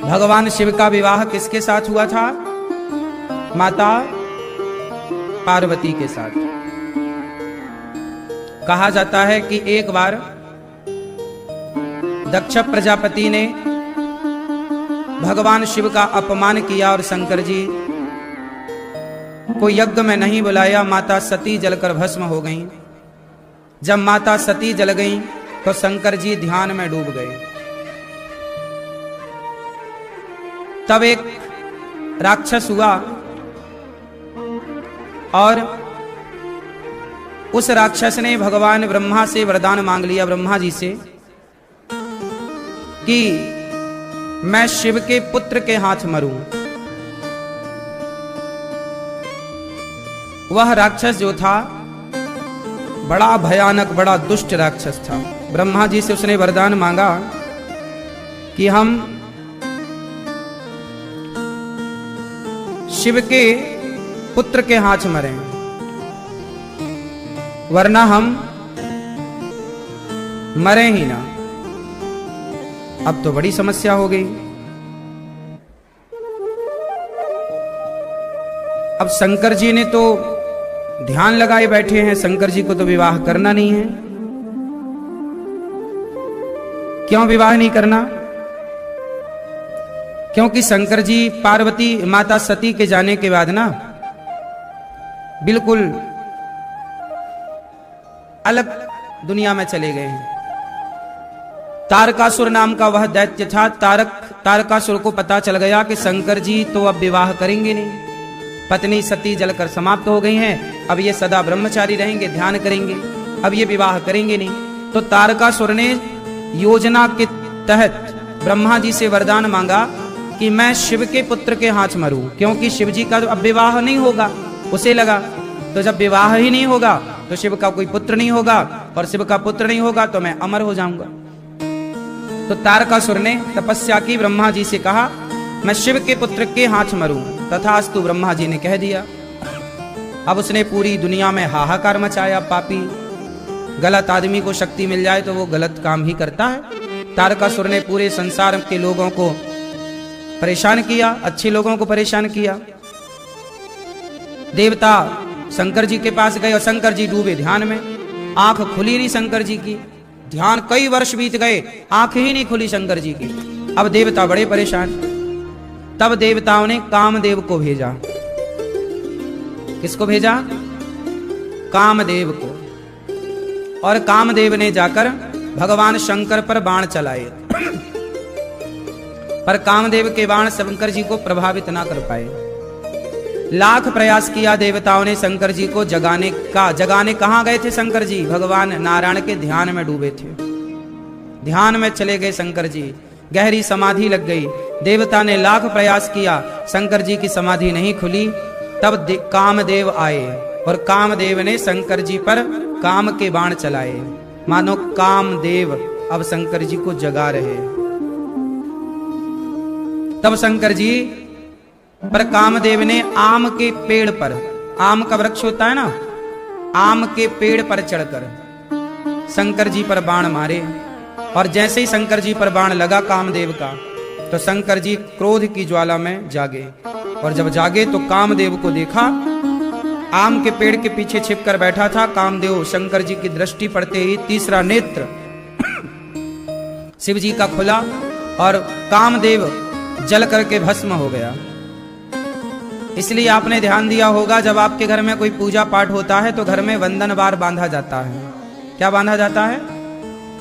भगवान शिव का विवाह किसके साथ हुआ था? माता पार्वती के साथ। कहा जाता है कि एक बार दक्ष प्रजापति ने भगवान शिव का अपमान किया और शंकर जी को यज्ञ में नहीं बुलाया। माता सती जलकर भस्म हो गईं। जब माता सती जल गईं तो शंकर जी ध्यान में डूब गए। तब एक राक्षस हुआ और उस राक्षस ने भगवान ब्रह्मा से वरदान मांग लिया, ब्रह्मा जी से, कि मैं शिव के पुत्र के हाथ मरूं। वह राक्षस जो था बड़ा भयानक, बड़ा दुष्ट राक्षस था। ब्रह्मा जी से उसने वरदान मांगा कि हम शिव के पुत्र के हाथ मरें, वरना हम मरे ही ना। अब तो बड़ी समस्या हो गई। अब शंकर जी ने तो ध्यान लगाए बैठे हैं, शंकर जी को तो विवाह करना नहीं है। क्यों विवाह नहीं करना? क्योंकि शंकर जी पार्वती माता सती के जाने के बाद ना बिल्कुल अलग दुनिया में चले गए हैं। तारकासुर नाम का वह दैत्य था। तारकासुर को पता चल गया कि शंकर जी तो अब विवाह करेंगे नहीं, पत्नी सती जलकर समाप्त हो गई हैं, अब ये सदा ब्रह्मचारी रहेंगे, ध्यान करेंगे, अब ये विवाह करेंगे नहीं। तो तारकासुर ने योजना के तहत ब्रह्मा जी से वरदान मांगा कि मैं शिव के पुत्र के हाथ मरूं, क्योंकि शिव जी का अब विवाह नहीं होगा। उसे लगा तो जब विवाह ही नहीं होगा तो शिव का कोई पुत्र नहीं होगा, और शिव का पुत्र नहीं होगा तो मैं अमर हो जाऊंगा। तो तारकासुर ने तपस्या की, ब्रह्मा जी से कहा मैं शिव के पुत्र के हाथ मरूं। तथास्तु ब्रह्मा जी ने कह दिया। अब उसने पूरी दुनिया में हाहाकार मचाया। पापी गलत आदमी को शक्ति मिल जाए तो वो गलत काम ही करता है। तारकासुर ने पूरे संसार के लोगों को परेशान किया, अच्छे लोगों को परेशान किया। देवता शंकर जी के पास गए और शंकर जी डूबे ध्यान में। आंख खुली नहीं शंकर जी की, ध्यान कई वर्ष बीत गए, आंख ही नहीं खुली शंकर जी की। अब देवता बड़े परेशान। तब देवताओं ने कामदेव को भेजा। किसको भेजा? कामदेव को। और कामदेव ने जाकर भगवान शंकर पर बाण चलाए, पर कामदेव के बाण शंकर जी को प्रभावित ना कर पाए। लाख प्रयास किया देवताओं ने शंकर जी को जगाने का। जगाने कहां गए थे शंकर जी? भगवान नारायण के ध्यान में डूबे थे। ध्यान में चले गए शंकर जी, गहरी समाधि लग गई। देवता ने लाख प्रयास किया, शंकर जी की समाधि नहीं खुली। तब कामदेव आए और कामदेव ने शंकर जी पर काम के बाण चलाए, मानो कामदेव अब शंकर जी को जगा रहे। तब शंकर जी पर कामदेव ने आम के पेड़ पर, आम का वृक्ष होता है ना, आम के पेड़ पर चढ़कर शंकर जी पर बाण मारे। और जैसे ही शंकर जी पर बाण लगा कामदेव का, तो शंकर जी क्रोध की ज्वाला में जागे। और जब जागे तो कामदेव को देखा, आम के पेड़ के पीछे छिपकर बैठा था कामदेव। शंकर जी की दृष्टि पड़ते ही तीसरा नेत्र शिव जी का खुला और कामदेव जल करके भस्म हो गया। इसलिए आपने ध्यान दिया होगा, जब आपके घर में कोई पूजा पाठ होता है तो घर में वंदन बार बांधा जाता है। क्या बांधा जाता है?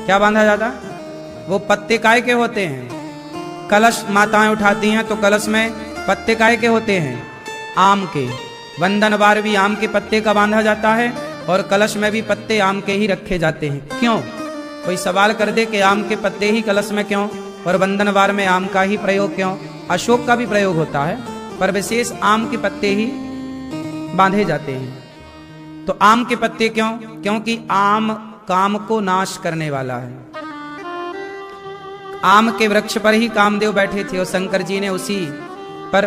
क्या बांधा जाता है? वो पत्ते काय के होते हैं। कलश माताएं उठाती हैं तो कलश में पत्ते काय के होते हैं? आम के। वंदन बार भी आम के पत्ते का बांधा जाता है और कलश में भी पत्ते आम के ही रखे जाते हैं। क्यों? कोई सवाल कर दे कि आम के पत्ते ही कलश में क्यों और वंदन बार में आम का ही प्रयोग क्यों? अशोक का भी प्रयोग होता है, पर विशेष आम के पत्ते ही बांधे जाते हैं। तो आम के पत्ते क्यों? क्योंकि आम काम को नाश करने वाला है। आम के वृक्ष पर ही कामदेव बैठे थे और शंकर जी ने उसी पर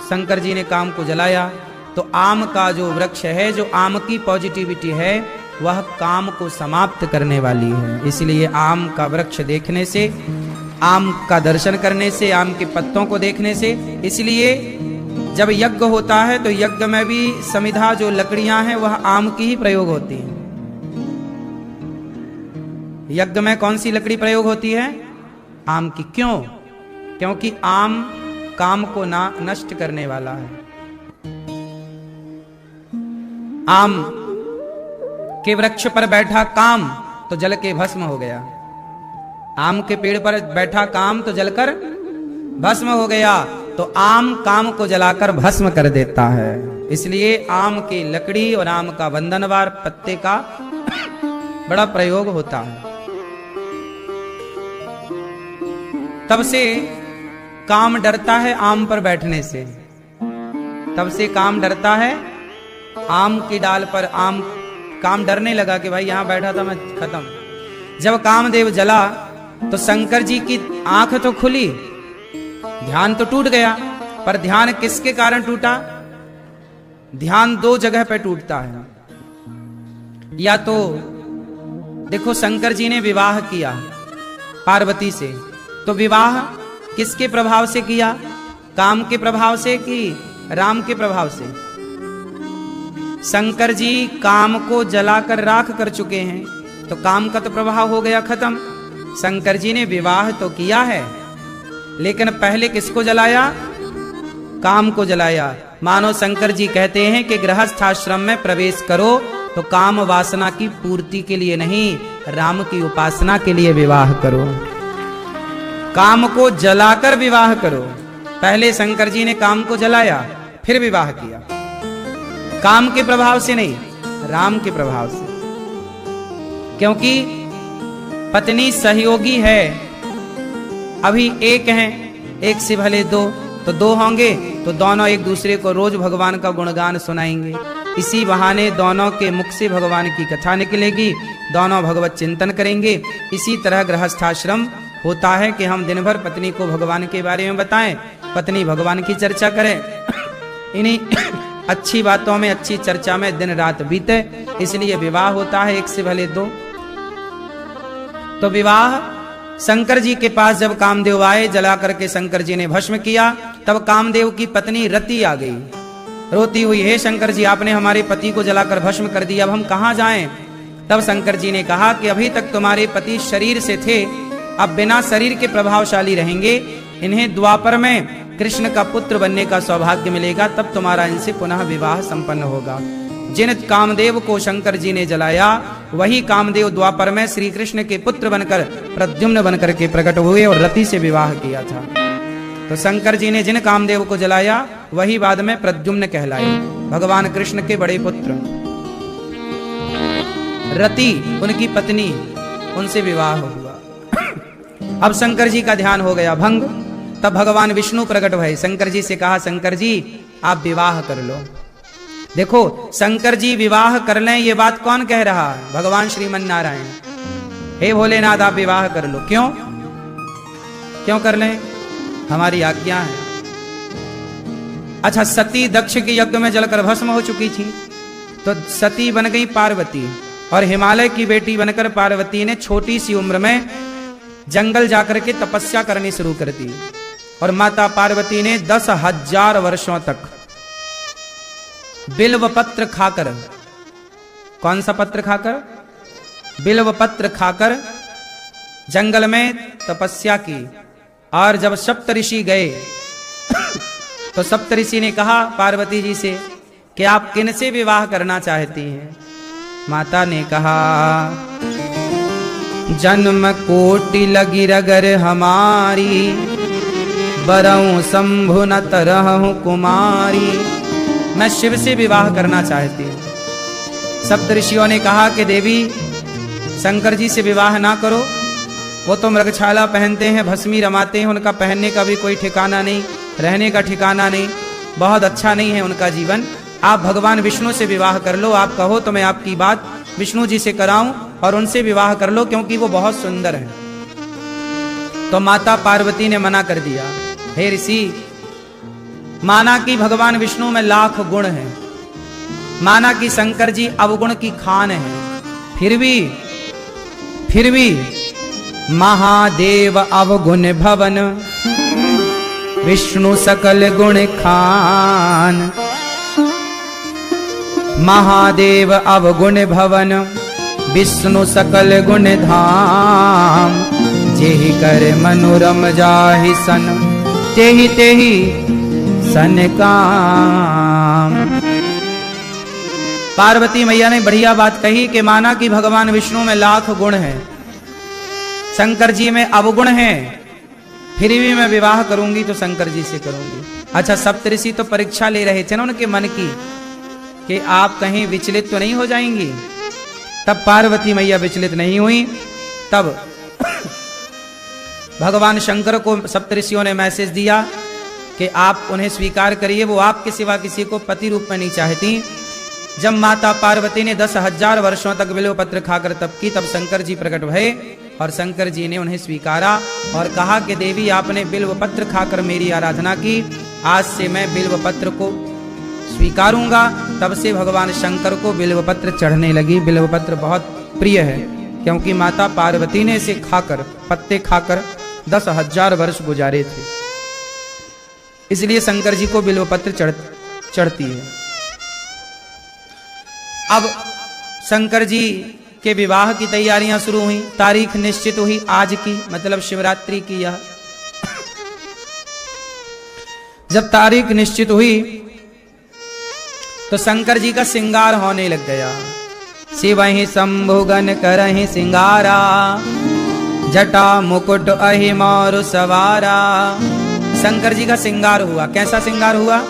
शंकर जी ने काम को जलाया। तो आम का जो वृक्ष है, जो आम की पॉजिटिविटी है, वह काम को समाप्त करने वाली है। इसलिए आम का वृक्ष देखने से आम का दर्शन करने से, आम के पत्तों को देखने से। इसलिए जब यज्ञ होता है तो यज्ञ में भी समिधा जो लकड़ियां हैं वह आम की ही प्रयोग होती है। यज्ञ में कौन सी लकड़ी प्रयोग होती है? आम की। क्यों? क्योंकि आम काम को नष्ट करने वाला है। आम के वृक्ष पर बैठा काम तो जल के भस्म हो गया। आम के पेड़ पर बैठा काम तो जलकर भस्म हो गया। तो आम काम को जलाकर भस्म कर देता है। इसलिए आम की लकड़ी और आम का बंधनवार पत्ते का बड़ा प्रयोग होता है। तब से काम डरता है आम पर बैठने से। तब से काम डरता है आम की डाल पर। काम डरने लगा कि भाई यहां बैठा था मैं खत्म। जब कामदेव जला तो शंकर जी की आंख तो खुली, ध्यान तो टूट गया। पर ध्यान किसके कारण टूटा? ध्यान दो जगह पे टूटता है। या तो देखो, शंकर जी ने विवाह किया पार्वती से, तो विवाह किसके प्रभाव से किया? काम के प्रभाव से कि राम के प्रभाव से? शंकर जी काम को जलाकर राख कर चुके हैं, तो काम का तो प्रभाव हो गया खत्म। शंकर जी ने विवाह तो किया है, लेकिन पहले किसको जलाया? काम को जलाया। मानो शंकर जी कहते हैं कि गृहस्थ आश्रम में प्रवेश करो तो काम वासना की पूर्ति के लिए नहीं, राम की उपासना के लिए विवाह करो। काम को जलाकर विवाह करो। पहले शंकर जी ने काम को जलाया, फिर विवाह किया। काम के प्रभाव से नहीं, राम के प्रभाव से। क्योंकि पत्नी सहयोगी है। अभी एक हैं, एक से भले दो, तो दो होंगे तो दोनों एक दूसरे को रोज भगवान का गुणगान सुनाएंगे। इसी बहाने दोनों के मुख से भगवान की कथा निकलेगी, दोनों भगवत चिंतन करेंगे। इसी तरह गृहस्थाश्रम होता है कि हम दिन भर पत्नी को भगवान के बारे में बताएं, पत्नी भगवान की चर्चा करे। इन्हीं अच्छी बातों में, अच्छी चर्चा में दिन रात बीते। इसलिए विवाह होता है एक से भले दो। तो विवाह शंकर जी के पास जब कामदेव आए, जला करके शंकर जी ने भस्म किया, तब कामदेव की पत्नी रति आ गई, रोती हुई, हे शंकर जी, आपने हमारे पति को जलाकर भस्म कर दिया, अब हम कहां जाएं? तब शंकर जी ने कहा कि अभी तक तुम्हारे पति शरीर से थे, अब बिना शरीर के प्रभावशाली रहेंगे। इन्हें द्वापर में कृष्ण का पुत्र बनने का सौभाग्य मिलेगा, तब तुम्हारा इनसे पुनः विवाह संपन्न होगा। जिन कामदेव को शंकर जी ने जलाया, वही कामदेव द्वापर में श्री कृष्ण के पुत्र बनकर प्रद्युम्न बनकर के प्रकट हुए और रति से विवाह किया था। तो शंकर जी ने जिन कामदेव को जलाया, वही बाद में प्रद्युम्न कहलाए, भगवान कृष्ण के बड़े पुत्र। रति उनकी पत्नी, उनसे विवाह हुआ। अब शंकर जी का ध्यान हो गया भंग। तब भगवान विष्णु प्रकट भये, शंकर जी से कहा, शंकर जी आप विवाह कर लो। देखो, शंकर जी विवाह कर लें, ये बात कौन कह रहा है? भगवान श्रीमन नारायण। हे भोलेनाथ आप विवाह कर लो। क्यों? क्यों कर लें? हमारी आज्ञा है। अच्छा, सती दक्ष के यज्ञ में जलकर भस्म हो चुकी थी, तो सती बन गई पार्वती, और हिमालय की बेटी बनकर पार्वती ने छोटी सी उम्र में जंगल जाकर के तपस्या करनी शुरू कर दी। और माता पार्वती ने 10,000 वर्षों तक बिल्व पत्र खाकर, कौन सा पत्र खाकर? बिल्व पत्र खाकर जंगल में तपस्या की। और जब सप्तऋषि गए तो सप्तऋषि ने कहा पार्वती जी से कि आप किनसे विवाह करना चाहती हैं? माता ने कहा, जन्म कोटि लगी रगर हमारी, बरऊं शंभु न तरहु कुमारी। मैं शिव से विवाह करना चाहती हूँ। सप्तऋषियों ने कहा कि देवी, शंकर जी से विवाह ना करो, वो तो मृगछाला पहनते हैं, भस्मी रमाते हैं, उनका पहनने का भी कोई ठिकाना नहीं, रहने का ठिकाना नहीं, बहुत अच्छा नहीं है उनका जीवन। आप भगवान विष्णु से विवाह कर लो, आप कहो तो मैं आपकी बात विष्णु जी से कराऊं और उनसे विवाह कर लो, क्योंकि वो बहुत सुंदर है। तो माता पार्वती ने मना कर दिया। हे ऋषि, माना कि भगवान विष्णु में लाख गुण हैं, माना कि शंकर जी अवगुण की खान है, फिर भी महादेव अवगुण भवन, विष्णु सकल गुण खान। महादेव अवगुण भवन, विष्णु सकल गुण धाम। जेहि कर मनोरम जाहि सन, तेहि तेहि सन काम। पार्वती मैया ने बढ़िया बात कही कि माना कि भगवान विष्णु में लाख गुण हैं, शंकर जी में अवगुण हैं, फिर भी मैं विवाह करूंगी तो शंकर जी से करूंगी। अच्छा, सप्तऋषि तो परीक्षा ले रहे थे ना उनके मन की कि आप कहीं विचलित तो नहीं हो जाएंगी। तब पार्वती मैया विचलित नहीं हुई। तब भगवान शंकर को सप्तऋषियों ने मैसेज दिया कि आप उन्हें स्वीकार करिए, वो आपके सिवा किसी को पति रूप में नहीं चाहती। जब माता पार्वती ने 10,000 वर्षों तक बिल्व पत्र खाकर तप की, तब शंकर जी प्रकट भये और शंकर जी ने उन्हें स्वीकारा और कहा कि देवी, आपने बिल्व पत्र खाकर मेरी आराधना की, आज से मैं बिल्व पत्र को स्वीकारूंगा। तब से भगवान शंकर को बिल्व पत्र चढ़ने लगी। बिल्व पत्र बहुत प्रिय है क्योंकि माता पार्वती ने इसे खाकर, पत्ते खाकर 10,000 वर्ष गुजारे थे, इसलिए शंकर जी को बिल्व पत्र चढ़ती है। अब शंकर जी के विवाह की तैयारियां शुरू हुई। तारीख निश्चित हुई आज की, मतलब शिवरात्रि की। यह जब तारीख निश्चित हुई तो शंकर जी का श्रृंगार होने लग गया। शिवहि शंभुगन करहि सिंगारा, जटा मुकुट अहि मोर सवारा। शंकर जी का श्रृंगार हुआ। कैसा श्रृंगार हुआ?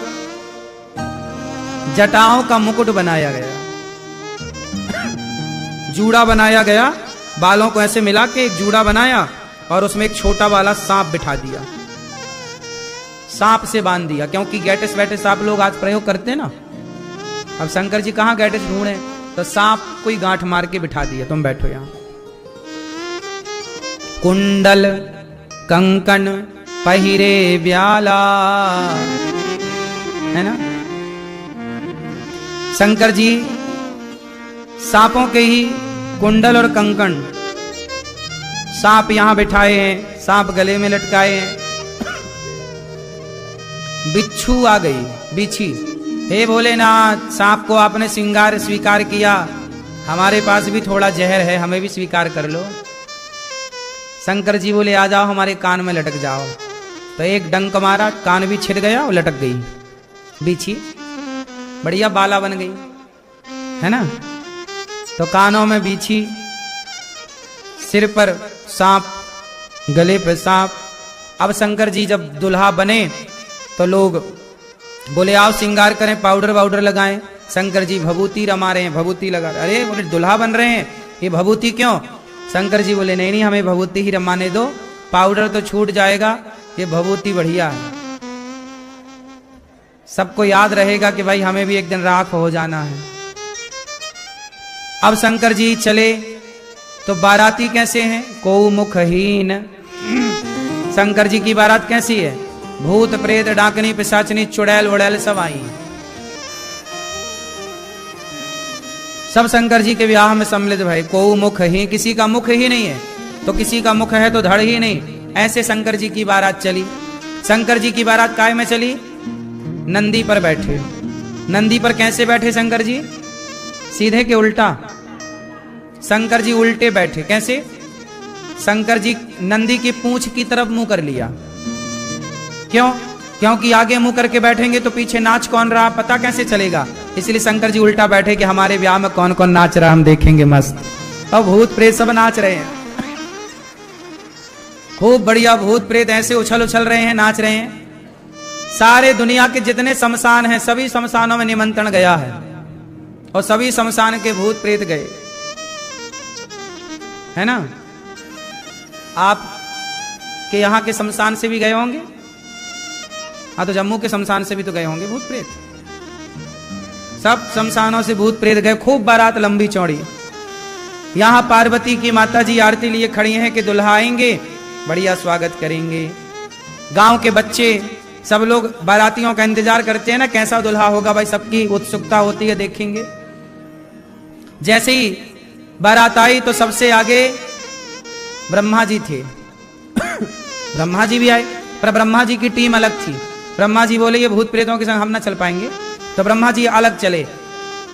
जटाओं का मुकुट बनाया गया, जूड़ा बनाया गया, बालों को ऐसे मिला के एक जूड़ा बनाया और उसमें एक छोटा वाला सांप बिठा दिया, सांप से बांध दिया। क्योंकि गैटिस वैटिस आप लोग आज प्रयोग करते हैं ना। अब शंकर जी कहां गैटिस ढूंढे, तो सांप कोई गांठ मार के बिठा दिया, तुम बैठो यहां। कुंडल कंकन पहिरे ब्याला, है ना। शंकर जी सांपों के ही कुंडल और कंकण, सांप यहां बिठाए हैं, सांप गले में लटकाए हैं। बिच्छू आ गई, बिच्छी, हे भोलेनाथ, सांप को आपने श्रृंगार स्वीकार किया, हमारे पास भी थोड़ा जहर है, हमें भी स्वीकार कर लो। शंकर जी बोले, आ जाओ, हमारे कान में लटक जाओ। तो एक डंक मारा, कान भी छिड़ गया और लटक गई बिच्छी, बढ़िया बाला बन गई, है ना। तो कानों में बिच्छी, सिर पर सांप, गले पर सांप। अब शंकर जी जब दुल्हा बने तो लोग बोले, आओ श्रृंगार करें, पाउडर वाउडर लगाएं। शंकर जी भभूति रमा रहे हैं, भभूति लगा रहे। अरे बोले, दुल्हा बन रहे हैं, ये भभूति क्यों? शंकर जी बोले, नहीं नहीं, हमें भभूति ही रमाने दो, पाउडर तो छूट जाएगा, ये भभूति बढ़िया है। सबको याद रहेगा कि भाई हमें भी एक दिन राख हो जाना है। अब शंकर जी चले तो बाराती कैसे हैं? को मुखहीन। शंकर जी की बारात कैसी है? भूत प्रेत डाकनी पिशाचनी चुड़ैल उड़ैल सब आई, सब शंकर जी के विवाह में सम्मिलित भाई। को मुख ही, किसी का मुख ही नहीं है, तो किसी का मुख है तो धड़ ही नहीं। ऐसे शंकर जी की बारात चली। शंकर जी की बारात काय में चली? नंदी पर बैठे। नंदी पर कैसे बैठे शंकर जी? सीधे के उल्टा। शंकर जी उल्टे बैठे। कैसे? शंकर जी नंदी की पूंछ की तरफ मुंह कर लिया। क्यों? क्योंकि आगे मुंह करके बैठेंगे तो पीछे नाच कौन रहा पता कैसे चलेगा, इसलिए शंकर जी उल्टा बैठे कि हमारे ब्याह में कौन कौन नाच रहा हम देखेंगे मस्त। और भूत प्रेत सब नाच रहे हैं, खूब बढ़िया भूत प्रेत ऐसे उछल उछल रहे हैं, नाच रहे हैं। सारे दुनिया के जितने शमशान हैं सभी शमशानों में निमंत्रण गया है और सभी शमशान के भूत प्रेत गए, है ना। आप के यहाँ के शमशान से भी गए होंगे। हाँ, तो जम्मू के शमशान से भी तो गए होंगे भूत प्रेत। सब शमशानों से भूत प्रेत गए। खूब बारात लंबी चौड़ी। यहाँ पार्वती की माता जी आरती लिए खड़ी हैं कि दुल्हा आएंगे, बढ़िया स्वागत करेंगे। गांव के बच्चे सब लोग बारातियों का इंतजार करते हैं ना, कैसा दुल्हा होगा भाई, सबकी उत्सुकता होती है, देखेंगे। जैसे ही बारात आई तो सबसे आगे ब्रह्मा जी थे। ब्रह्मा जी भी आए, पर ब्रह्मा जी की टीम अलग थी। ब्रह्मा जी बोले ये भूत प्रेतों के संग हम ना चल पाएंगे, तो ब्रह्मा जी अलग चले।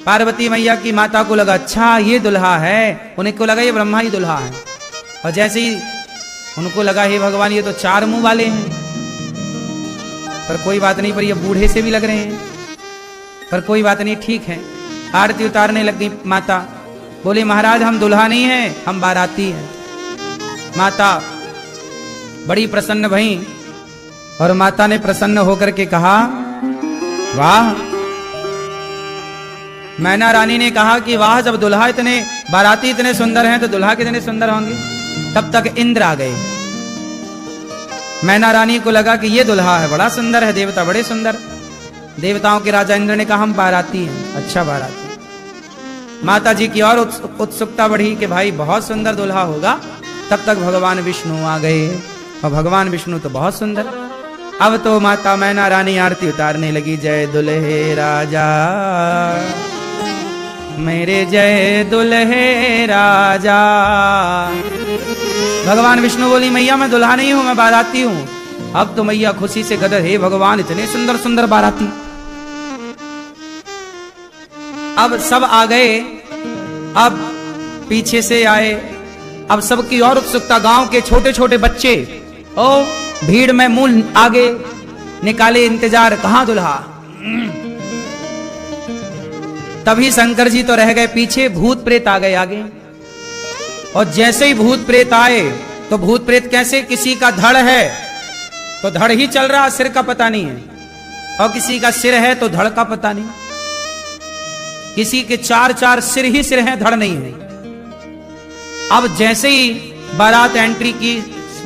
पार्वती मैया की माता को लगा अच्छा ये दुल्हा है, उन्हें को लगा ये ब्रह्मा ही दुल्हा है। और जैसे ही उनको लगा हे भगवान ये तो 4 मुंह वाले हैं, पर कोई बात नहीं, पर ये बूढ़े से भी लग रहे हैं, पर कोई बात नहीं, ठीक है। आरती उतारने लग गई माता। बोले महाराज हम दुल्हा नहीं हैं, हम बाराती हैं। माता बड़ी प्रसन्न भई और माता ने प्रसन्न होकर के कहा वाह। मैना रानी ने कहा कि वाह, जब दुल्हा इतने बाराती इतने सुंदर हैं तो दुल्हा कितने सुंदर होंगे। तब तक इंद्र आ गए। मैना रानी को लगा कि ये दुल्हा है, बड़ा सुंदर है, देवता बड़े सुंदर। देवताओं के राजा इंद्र ने कहा हम बाराती हैं। अच्छा बाराती। माता जी की और उत्सुकता बढ़ी कि भाई बहुत सुंदर दुल्हा होगा। तब तक भगवान विष्णु आ गए और भगवान विष्णु तो बहुत सुंदर। अब तो माता मैना रानी आरती उतारने लगी। जय दुल्हे राजा मेरे, जय दुल्हे राजा। भगवान विष्णु बोली मैया मैं दुल्हा नहीं हूं, मैं बाराती हूं। अब तो मैया खुशी से गदर, हे भगवान इतने सुंदर सुंदर बाराती। अब सब आ गए, अब पीछे से आए। अब सबकी और उत्सुकता, गांव के छोटे छोटे बच्चे ओ भीड़ में मुंह आगे निकाले, इंतजार कहां दुल्हा। तभी शंकर जी तो रह गए पीछे, भूत प्रेत आ गए आगे। और जैसे ही भूत प्रेत आए तो भूत प्रेत कैसे, किसी का धड़ है तो धड़ ही चल रहा, सिर का पता नहीं है, और किसी का सिर है तो धड़ का पता नहीं, किसी के 4 सिर ही सिर हैं, धड़ नहीं है। अब जैसे ही बारात एंट्री की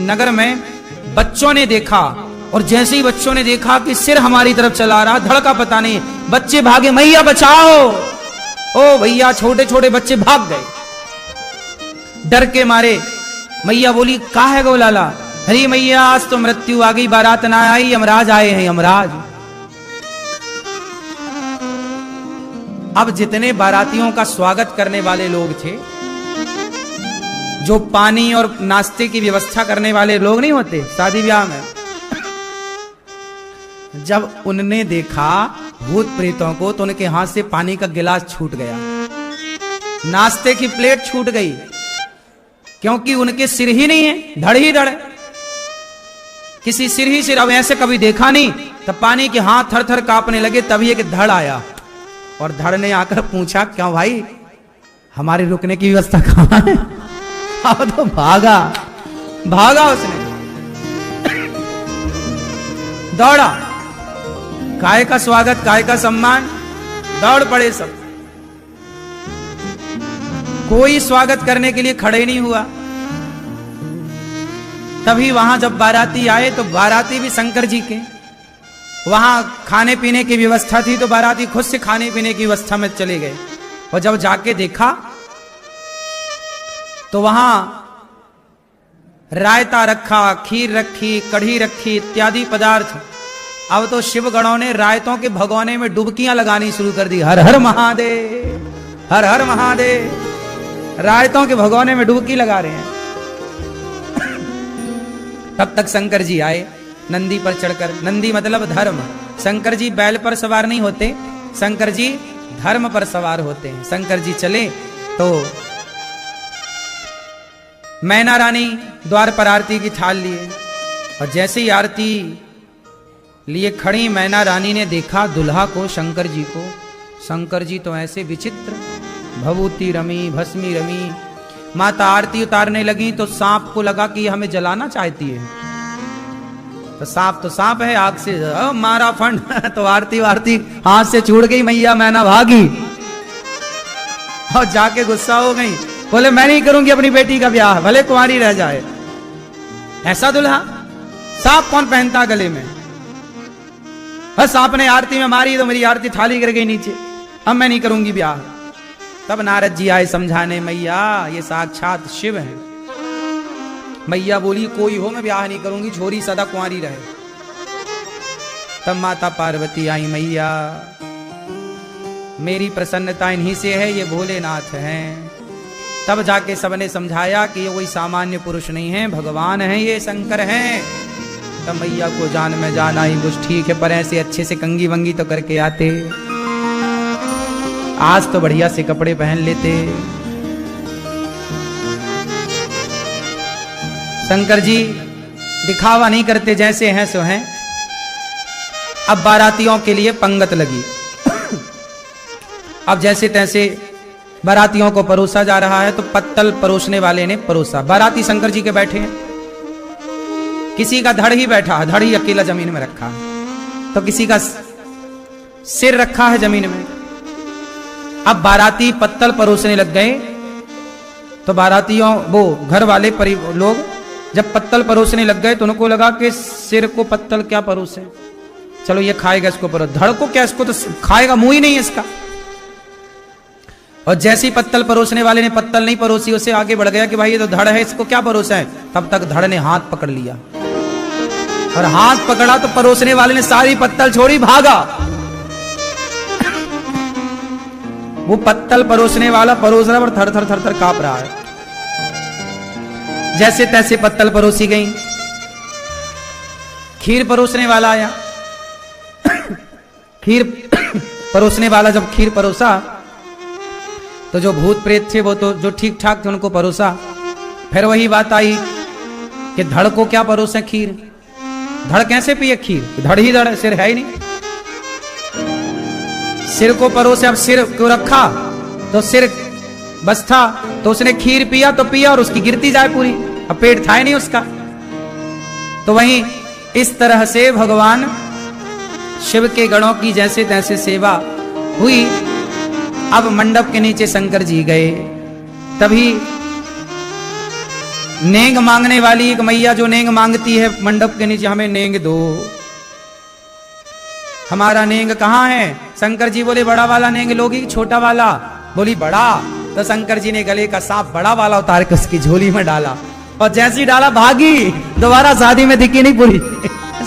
नगर में, बच्चों ने देखा, और जैसे ही बच्चों ने देखा कि सिर हमारी तरफ चला रहा, धड़ का पता नहीं, बच्चे भागे मैया बचाओ। ओ भैया छोटे छोटे बच्चे भाग गए डर के मारे। मैया बोली का है गो लाला। अरे मैया आज तो मृत्यु आ गई, बारात ना आई, यमराज आए हैं, यमराज। अब जितने बारातियों का स्वागत करने वाले लोग थे, जो पानी और नाश्ते की व्यवस्था करने वाले लोग नहीं होते शादी ब्याह में, जब उनने देखा भूत प्रेतों को तो उनके हाथ से पानी का गिलास छूट गया, नाश्ते की प्लेट छूट गई, क्योंकि उनके सिर ही नहीं है, धड़ ही धड़ है, किसी सिर ही सिर। अब ऐसे कभी देखा नहीं। तब पानी के हाथ थर थर कांपने लगे। तभी एक धड़ आया और धड़ ने आकर पूछा क्यों भाई हमारे रुकने की व्यवस्था कहां है। अब तो भागा उसने, दौड़ा, काय का स्वागत, काय का सम्मान, दौड़ पड़े सब। कोई स्वागत करने के लिए खड़े नहीं हुआ। तभी वहां जब बाराती आए तो बाराती भी शंकर जी के, वहां खाने पीने की व्यवस्था थी तो बाराती खुद से खाने पीने की व्यवस्था में चले गए। और जब जाके देखा तो वहां रायता रखा, खीर रखी, कढ़ी रखी, इत्यादि पदार्थ। अब तो शिव गणों ने रायतों के भगोने में डुबकियां लगानी शुरू कर दी। हर हर महादेव, हर हर महादेव। रायतों के भगोने में डुबकी लगा रहे हैं। तब तक शंकर जी आए नंदी पर चढ़कर। नंदी मतलब धर्म। शंकर जी बैल पर सवार नहीं होते, शंकर जी धर्म पर सवार होते हैं। शंकर जी चले तो मैना रानी द्वार पर आरती की थाल लिए, और जैसे ही आरती लिए खड़ी मैना रानी ने देखा दुल्हा को, शंकर जी को। शंकर जी तो ऐसे विचित्र, भभूति रमी, भस्मी रमी। माता आरती उतारने लगी तो सांप को लगा कि हमें जलाना चाहती है। तो सांप है, आग से मारा फंड तो आरती वारती हाथ से छूट गई। मैया मैना भागी और जाके गुस्सा हो गई, बोले मैं नहीं करूंगी अपनी बेटी का ब्याह, भले कुंवारी रह जाए। ऐसा दुल्हा सांप कौन पहनता गले में। बस सांप ने आरती में मारी तो मेरी आरती थाली गिर गई नीचे, अब मैं नहीं करूंगी ब्याह। तब नारद जी आए समझाने, मैया ये साक्षात शिव है। मैया बोली कोई हो मैं ब्याह नहीं करूंगी, छोरी सदा कुंवारी रहे। तब माता पार्वती आई, मैया मेरी प्रसन्नता इन्हीं से है, ये भोलेनाथ हैं। तब जाके सबने समझाया कि ये कोई सामान्य पुरुष नहीं है, भगवान है, ये शंकर हैं। तब मैया को जान में जान आई, कुछ ठीक है, पर ऐसे अच्छे से कंगी वंगी तो करके आते, आज तो बढ़िया से कपड़े पहन लेते। शंकर जी दिखावा नहीं करते, जैसे हैं सो हैं। अब बारातियों के लिए पंगत लगी। अब जैसे तैसे बारातियों को परोसा जा रहा है, तो पत्तल परोसने वाले ने परोसा। बाराती शंकर जी के बैठे हैं, किसी का धड़ ही बैठा है, धड़ ही अकेला जमीन में रखा है, तो किसी का सिर रखा है जमीन में। अब बाराती पत्तल परोसने लग गए, तो बारातियों वो घर वाले लोग जब पत्तल परोसने लग गए, तो उनको लगा कि सिर को पत्तल क्या परोसे, चलो ये खाएगा, इसको परोस। धड़ को क्या, इसको तो खाएगा, मुंह ही नहीं है इसका। और जैसे ही पत्तल परोसने वाले ने पत्तल नहीं परोसी, उससे आगे बढ़ गया कि भाई ये तो धड़ है, इसको क्या परोसा है। तब तक धड़ ने हाथ पकड़ लिया, और हाथ पकड़ा तो परोसने वाले ने सारी पत्तल छोड़ी, भागा। वो पत्तल परोसने वाला परोस रहा, और थर थर थर थर कांप रहा है। जैसे तैसे पत्तल परोसी गई। खीर परोसने वाला आया। खीर परोसने वाला जब खीर परोसा, तो जो भूत प्रेत थे वो तो जो ठीक ठाक थे उनको परोसा। फिर वही बात आई कि धड़ को क्या परोसे खीर, धड़ कैसे पिए खीर, धड़ ही धड़, सिर है ही नहीं। सिर को परोसे, अब सिर क्यों रखा, तो सिर बस था, तो उसने खीर पिया तो पिया, और उसकी गिरती जाए पूरी, अब पेट था ही नहीं उसका। तो वहीं इस तरह से भगवान शिव के गणों की जैसे तैसे सेवा हुई। अब मंडप के नीचे शंकर जी गए, तभी नेंग मांगने वाली एक मैया जो नेंग मांगती है मंडप के नीचे, हमें नेंग दो, हमारा नेंग कहाँ है। शंकर जी बोले बड़ा वाला नेंग लोगी, छोटा वाला। बोली बड़ा। तो शंकर जी ने गले का सांप बड़ा वाला उतार के उसकी झोली में डाला, और जैसी डाला भागी, दोबारा शादी में दिखी नहीं पूरी।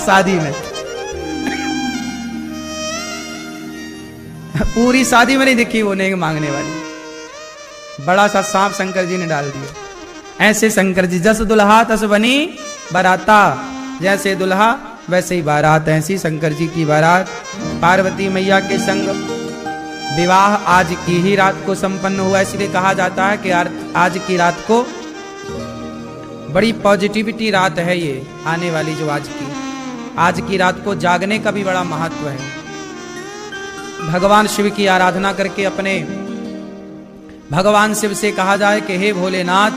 शादी में पूरी शादी में नहीं दिखी वो नेंग मांगने वाली। बड़ा सा सांप शंकर जी ने डाल दिया। ऐसे शंकर जी जस दुल्हा तस बनी बाराता, जैसे दुल्हा वैसे ही बारात, ऐसी शंकर जी की बारात पार्वती मैया के संग विवाह आज की ही रात को संपन्न हुआ। इसलिए कहा जाता है कि आज की रात को बड़ी पॉजिटिविटी रात है, ये आने वाली जो आज की रात को जागने का भी बड़ा महत्व है। भगवान शिव की आराधना करके अपने भगवान शिव से कहा जाए कि हे भोलेनाथ,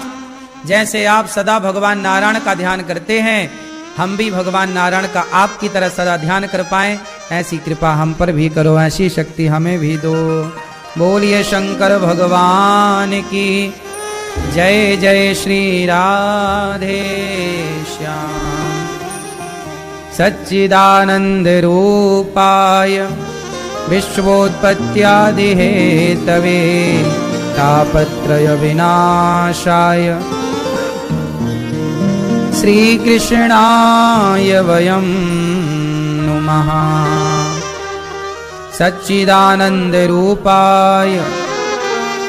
जैसे आप सदा भगवान नारायण का ध्यान करते हैं, हम भी भगवान नारायण का आपकी तरह सदा ध्यान कर पाएं, ऐसी कृपा हम पर भी करो, ऐसी शक्ति हमें भी दो। बोलिए शंकर भगवान की जय। जय श्री राधे श्याम। सच्चिदानंद रूपाय विश्वोत्पत्त्यादि हेतवे तापत्रय विनाशाय श्रीकृष्णाय वयं नुमः। सच्चिदानंद रूपाय,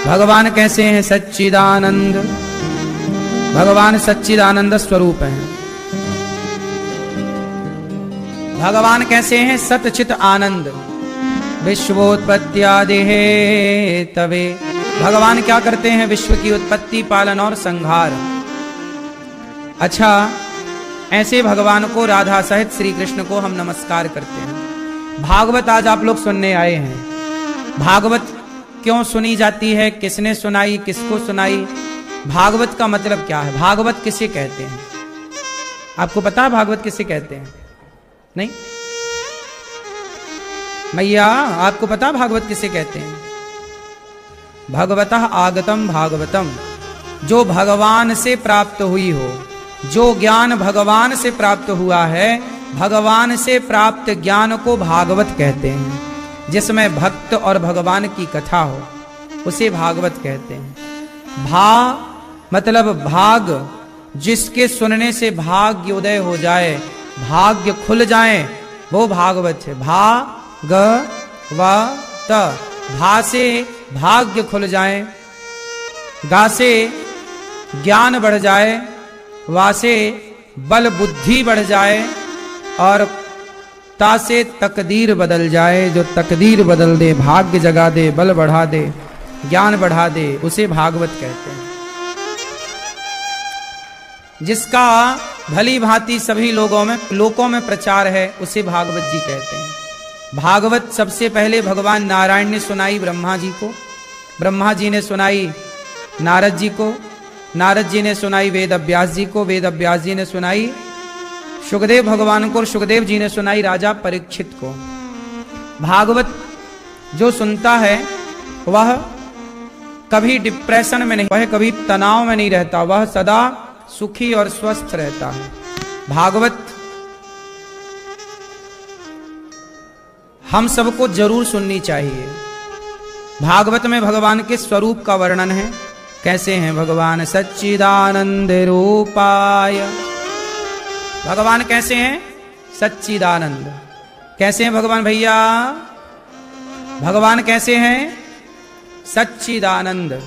भगवान कैसे हैं? सच्चिदानंद, भगवान सच्चिदानंद स्वरूप हैं। भगवान कैसे हैं? सतचित आनंद। विश्वोत्पत्त्यादि हेतवे, भगवान क्या करते हैं? विश्व की उत्पत्ति, पालन और संहार। अच्छा, ऐसे भगवान को राधा सहित श्री कृष्ण को हम नमस्कार करते हैं। भागवत आज आप लोग सुनने आए हैं। भागवत क्यों सुनी जाती है? किसने सुनाई, किसको सुनाई? भागवत का मतलब क्या है? भागवत किसे कहते हैं? आपको पता है भागवत किसे कहते हैं? नहीं मैया, आपको पता भागवत किसे कहते हैं? भगवतः आगतम भागवतम, जो भगवान से प्राप्त हुई हो, जो ज्ञान भगवान से प्राप्त हुआ है, भगवान से प्राप्त ज्ञान को भागवत कहते हैं। जिसमें भक्त और भगवान की कथा हो उसे भागवत कहते हैं। भा मतलब भाग, जिसके सुनने से भाग्य उदय हो जाए, भाग्य खुल जाए, वो भागवत है। भागवत, भा से भाग्य खुल जाए, गा से ज्ञान बढ़ जाए, वा से बल बुद्धि बढ़ जाए, और ता से तकदीर बदल जाए। जो तकदीर बदल दे, भाग्य जगा दे, बल बढ़ा दे, ज्ञान बढ़ा दे, उसे भागवत कहते हैं। जिसका भली भांति सभी लोकों में प्रचार है, उसे भागवत जी कहते हैं। भागवत सबसे पहले भगवान नारायण ने सुनाई ब्रह्मा जी को, ब्रह्मा जी ने सुनाई नारद जी को, नारद जी ने सुनाई वेद व्यास जी को, वेद व्यास जी ने सुनाई सुखदेव भगवान को, और सुखदेव जी ने सुनाई राजा परीक्षित को। भागवत जो सुनता है वह कभी डिप्रेशन में नहीं, वह कभी तनाव में नहीं रहता, वह सदा सुखी और स्वस्थ रहता है। भागवत हम सबको जरूर सुननी चाहिए। भागवत में भगवान के स्वरूप का वर्णन है। कैसे हैं भगवान? सच्चिदानंद रूपाय। भगवान कैसे हैं? सच्चिदानंद। कैसे हैं भगवान भैया? भगवान कैसे हैं? सच्चिदानंद।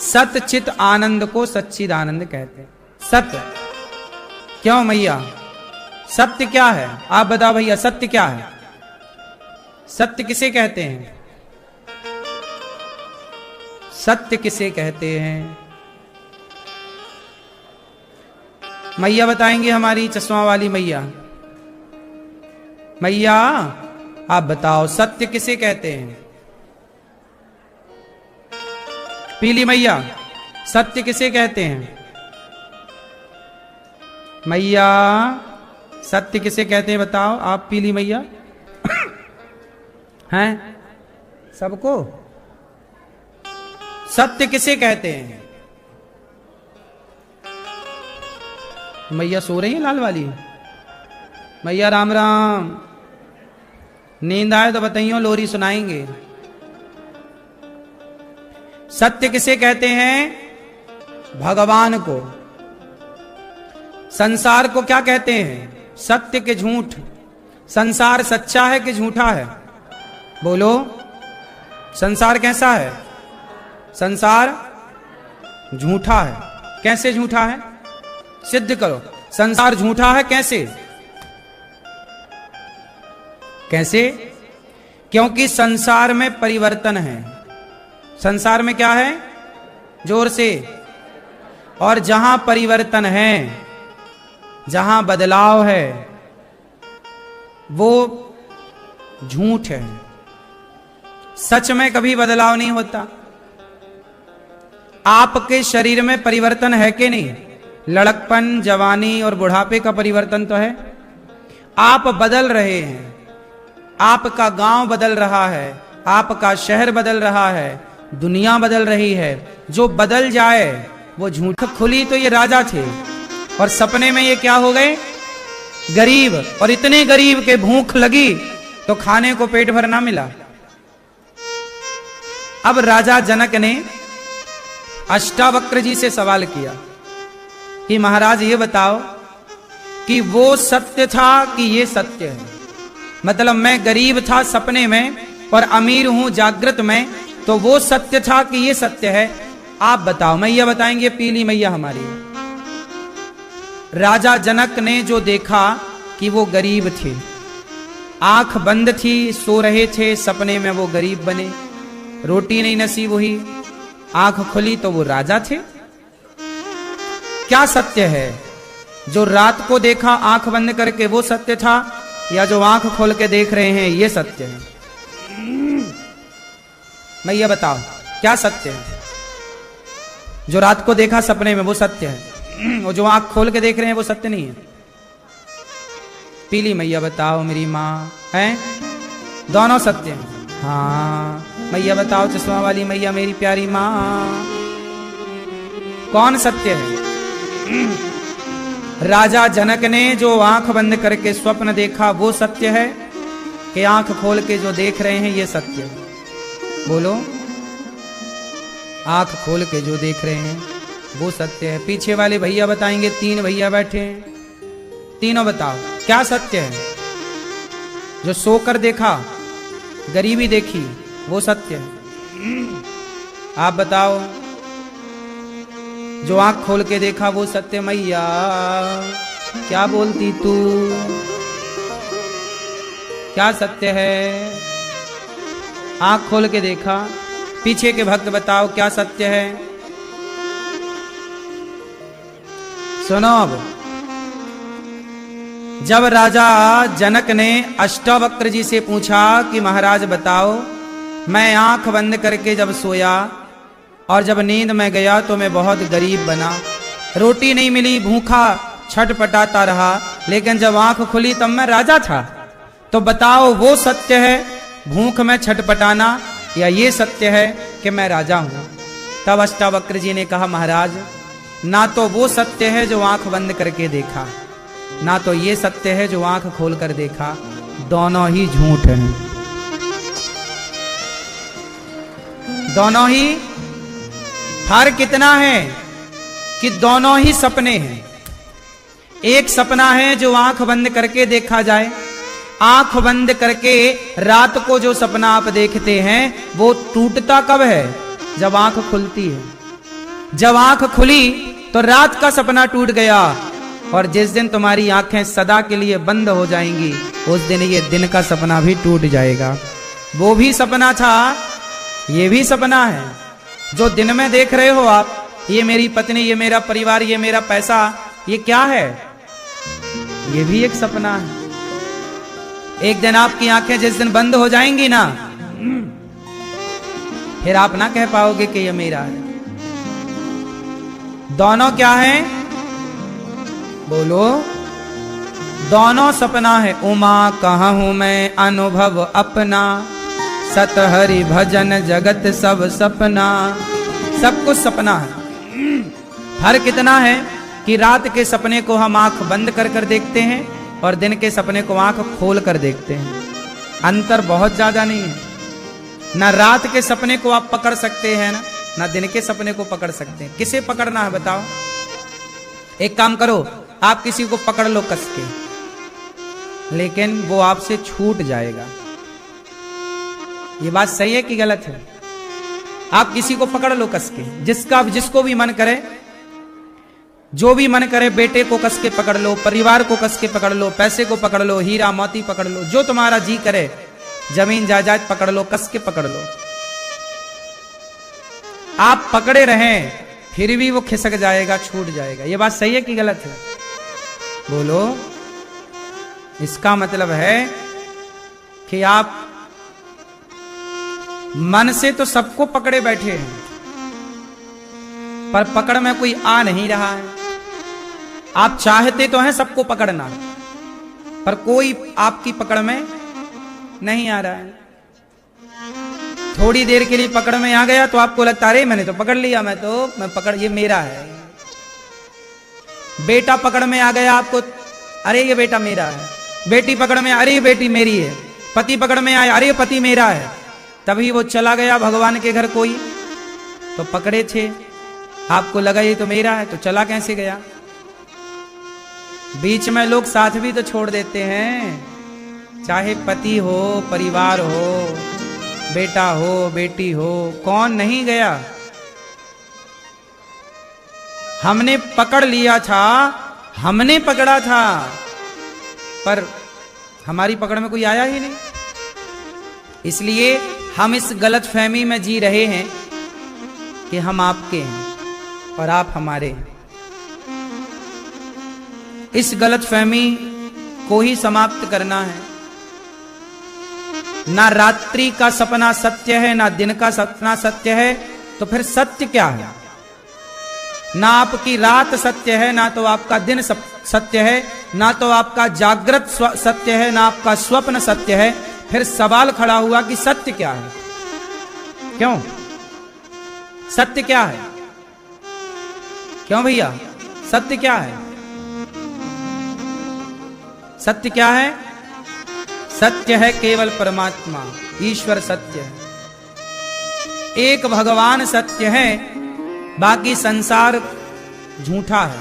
सत चित आनंद को सच्चिदानंद कहते हैं। सत्य क्यों मैया? सत्य क्या है? आप बताओ भैया, सत्य क्या है? सत्य किसे कहते हैं? सत्य किसे कहते हैं? मैया बताएंगे, हमारी चश्मा वाली मैया। मैया आप बताओ, सत्य किसे कहते हैं? पीली मैया, सत्य किसे कहते हैं? मैया सत्य किसे कहते हैं बताओ आप, पीली मैया? हैं सबको? सत्य किसे कहते हैं? मैया सो रही है लाल वाली? मैया राम राम, नींद आए तो बताइयो, लोरी सुनाएंगे। सत्य किसे कहते हैं? भगवान को। संसार को क्या कहते हैं? सत्य के झूठ। संसार सच्चा है कि झूठा है? बोलो, संसार कैसा है? संसार झूठा है। कैसे झूठा है? सिद्ध करो। संसार झूठा है कैसे? कैसे? क्योंकि संसार में परिवर्तन है। संसार में क्या है? जोर से। और जहां परिवर्तन है, जहां बदलाव है, वो झूठ है। सच में कभी बदलाव नहीं होता। आपके शरीर में परिवर्तन है कि नहीं? लड़कपन, जवानी और बुढ़ापे का परिवर्तन तो है। आप बदल रहे हैं। आपका गांव बदल रहा है, आपका शहर बदल रहा है, दुनिया बदल रही है। जो बदल जाए वो झूठ। खुली तो ये राजा थे और सपने में ये क्या हो गए? गरीब। और इतने गरीब के भूख लगी तो खाने को पेट भर ना मिला। अब राजा जनक ने अष्टावक्र जी से सवाल किया कि महाराज ये बताओ कि वो सत्य था कि ये सत्य है? मतलब मैं गरीब था सपने में और अमीर हूं जागृत में, तो वो सत्य था कि ये सत्य है? आप बताओ। मैया बताएंगे, पीली मैया हमारी। राजा जनक ने जो देखा कि वो गरीब थे, आंख बंद थी, सो रहे थे, सपने में वो गरीब बने, रोटी नहीं नसीब हुई, आंख खुली तो वो राजा थे। क्या सत्य है? जो रात को देखा आंख बंद करके वो सत्य था, या जो आंख खोल के देख रहे हैं ये सत्य है? मैया बताओ क्या सत्य है? जो रात को देखा सपने में वो सत्य है, और जो आंख खोल के देख रहे हैं वो सत्य नहीं है? पीली मैया बताओ, मेरी माँ है, दोनों सत्य हैं। हाँ मैया बताओ, चश्मा वाली मैया, मेरी प्यारी माँ, कौन सत्य है? राजा जनक ने जो आंख बंद करके स्वप्न देखा वो सत्य है कि आंख खोल के जो देख रहे हैं ये सत्य है? बोलो। आंख खोल के जो देख रहे हैं वो सत्य है। पीछे वाले भैया बताएंगे, 3 भैया बैठे हैं, तीनों बताओ क्या सत्य है? जो सोकर देखा, गरीबी देखी, वो सत्य है? आप बताओ। जो आंख खोल के देखा वो सत्य। मैया क्या बोलती तू, क्या सत्य है? आंख खोल के देखा। पीछे के भक्त बताओ क्या सत्य है? सुनो अब। जब राजा जनक ने अष्टावक्र जी से पूछा कि महाराज बताओ, मैं आंख बंद करके जब सोया और जब नींद में गया तो मैं बहुत गरीब बना, रोटी नहीं मिली, भूखा छटपटाता रहा, लेकिन जब आंख खुली तब मैं राजा था। तो बताओ वो सत्य है भूख में छटपटाना, या ये सत्य है कि मैं राजा हूं? तब अष्टावक्र जी ने कहा महाराज, ना तो वो सत्य है जो आंख बंद करके देखा, ना तो ये सत्य है जो आंख खोल कर देखा, दोनों ही झूठ हैं। दोनों ही। फर्क कितना है कि दोनों ही सपने हैं। एक सपना है जो आंख बंद करके देखा जाए। आंख बंद करके रात को जो सपना आप देखते हैं वो टूटता कब है? जब आंख खुलती है। जब आंख खुली तो रात का सपना टूट गया, और जिस दिन तुम्हारी आंखें सदा के लिए बंद हो जाएंगी उस दिन ये दिन का सपना भी टूट जाएगा। वो भी सपना था, ये भी सपना है। जो दिन में देख रहे हो आप, ये मेरी पत्नी, ये मेरा परिवार, ये मेरा पैसा, ये क्या है? ये भी एक सपना है। एक दिन आपकी आंखें जिस दिन बंद हो जाएंगी ना, फिर आप ना कह पाओगे कि ये मेरा है। दोनों क्या है? बोलो। दोनों सपना है। उमा कहूं मैं अनुभव अपना, सत हरि भजन जगत सब सपना। सब कुछ सपना है। फर्क कितना है कि रात के सपने को हम आंख बंद कर कर देखते हैं और दिन के सपने को आंख खोल कर देखते हैं। अंतर बहुत ज्यादा नहीं है। ना रात के सपने को आप पकड़ सकते हैं ना दिन के सपने को पकड़ सकते हैं। किसे पकड़ना है बताओ? एक काम करो, आप किसी को पकड़ लो कस के, लेकिन वो आपसे छूट जाएगा। ये बात सही है कि गलत है? आप किसी को पकड़ लो कस के, जिसको भी मन करे, जो भी मन करे, बेटे को कस के पकड़ लो, परिवार को कस के पकड़ लो, पैसे को पकड़ लो, हीरा मोती पकड़ लो, जो तुम्हारा जी करे, जमीन जायदाद पकड़ लो, कस के पकड़ लो। आप पकड़े रहें फिर भी वो खिसक जाएगा, छूट जाएगा। ये बात सही है कि गलत है? बोलो। इसका मतलब है कि आप मन से तो सबको पकड़े बैठे हैं, पर पकड़ में कोई आ नहीं रहा है। आप चाहते तो हैं सबको पकड़ना, पर कोई आपकी पकड़ में नहीं आ रहा है। थोड़ी देर के लिए पकड़ में आ गया तो आपको लगता है अरे मैंने तो पकड़ लिया, मैं पकड़, ये मेरा है। बेटा पकड़ में आ गया आपको, अरे ये बेटा मेरा है। बेटी पकड़ में, अरे ये बेटी मेरी है। पति पकड़ में आया, अरे पति मेरा है। तभी वो चला गया भगवान के घर, कोई तो पकड़े थे, आपको लगा ये तो मेरा है, तो चला कैसे गया? बीच में लोग साथ भी तो छोड़ देते हैं, चाहे पति हो, परिवार हो, बेटा हो, बेटी हो, कौन नहीं गया? हमने पकड़ लिया था, हमने पकड़ा था, पर हमारी पकड़ में कोई आया ही नहीं। इसलिए हम इस गलत फहमी में जी रहे हैं कि हम आपके हैं और आप हमारे हैं। इस गलत फहमी को ही समाप्त करना है। ना रात्रि का सपना सत्य है, ना दिन का सपना सत्य है, तो फिर सत्य क्या है? ना आपकी रात सत्य है, ना तो आपका दिन सत्य है, ना तो आपका जागृत सत्य है, ना आपका स्वप्न सत्य है। फिर सवाल खड़ा हुआ कि सत्य क्या है? क्यों? सत्य क्या है? क्यों भैया? सत्य क्या है? सत्य क्या है? सत्य है केवल परमात्मा, ईश्वर सत्य है। एक भगवान सत्य है, बाकी संसार झूठा है।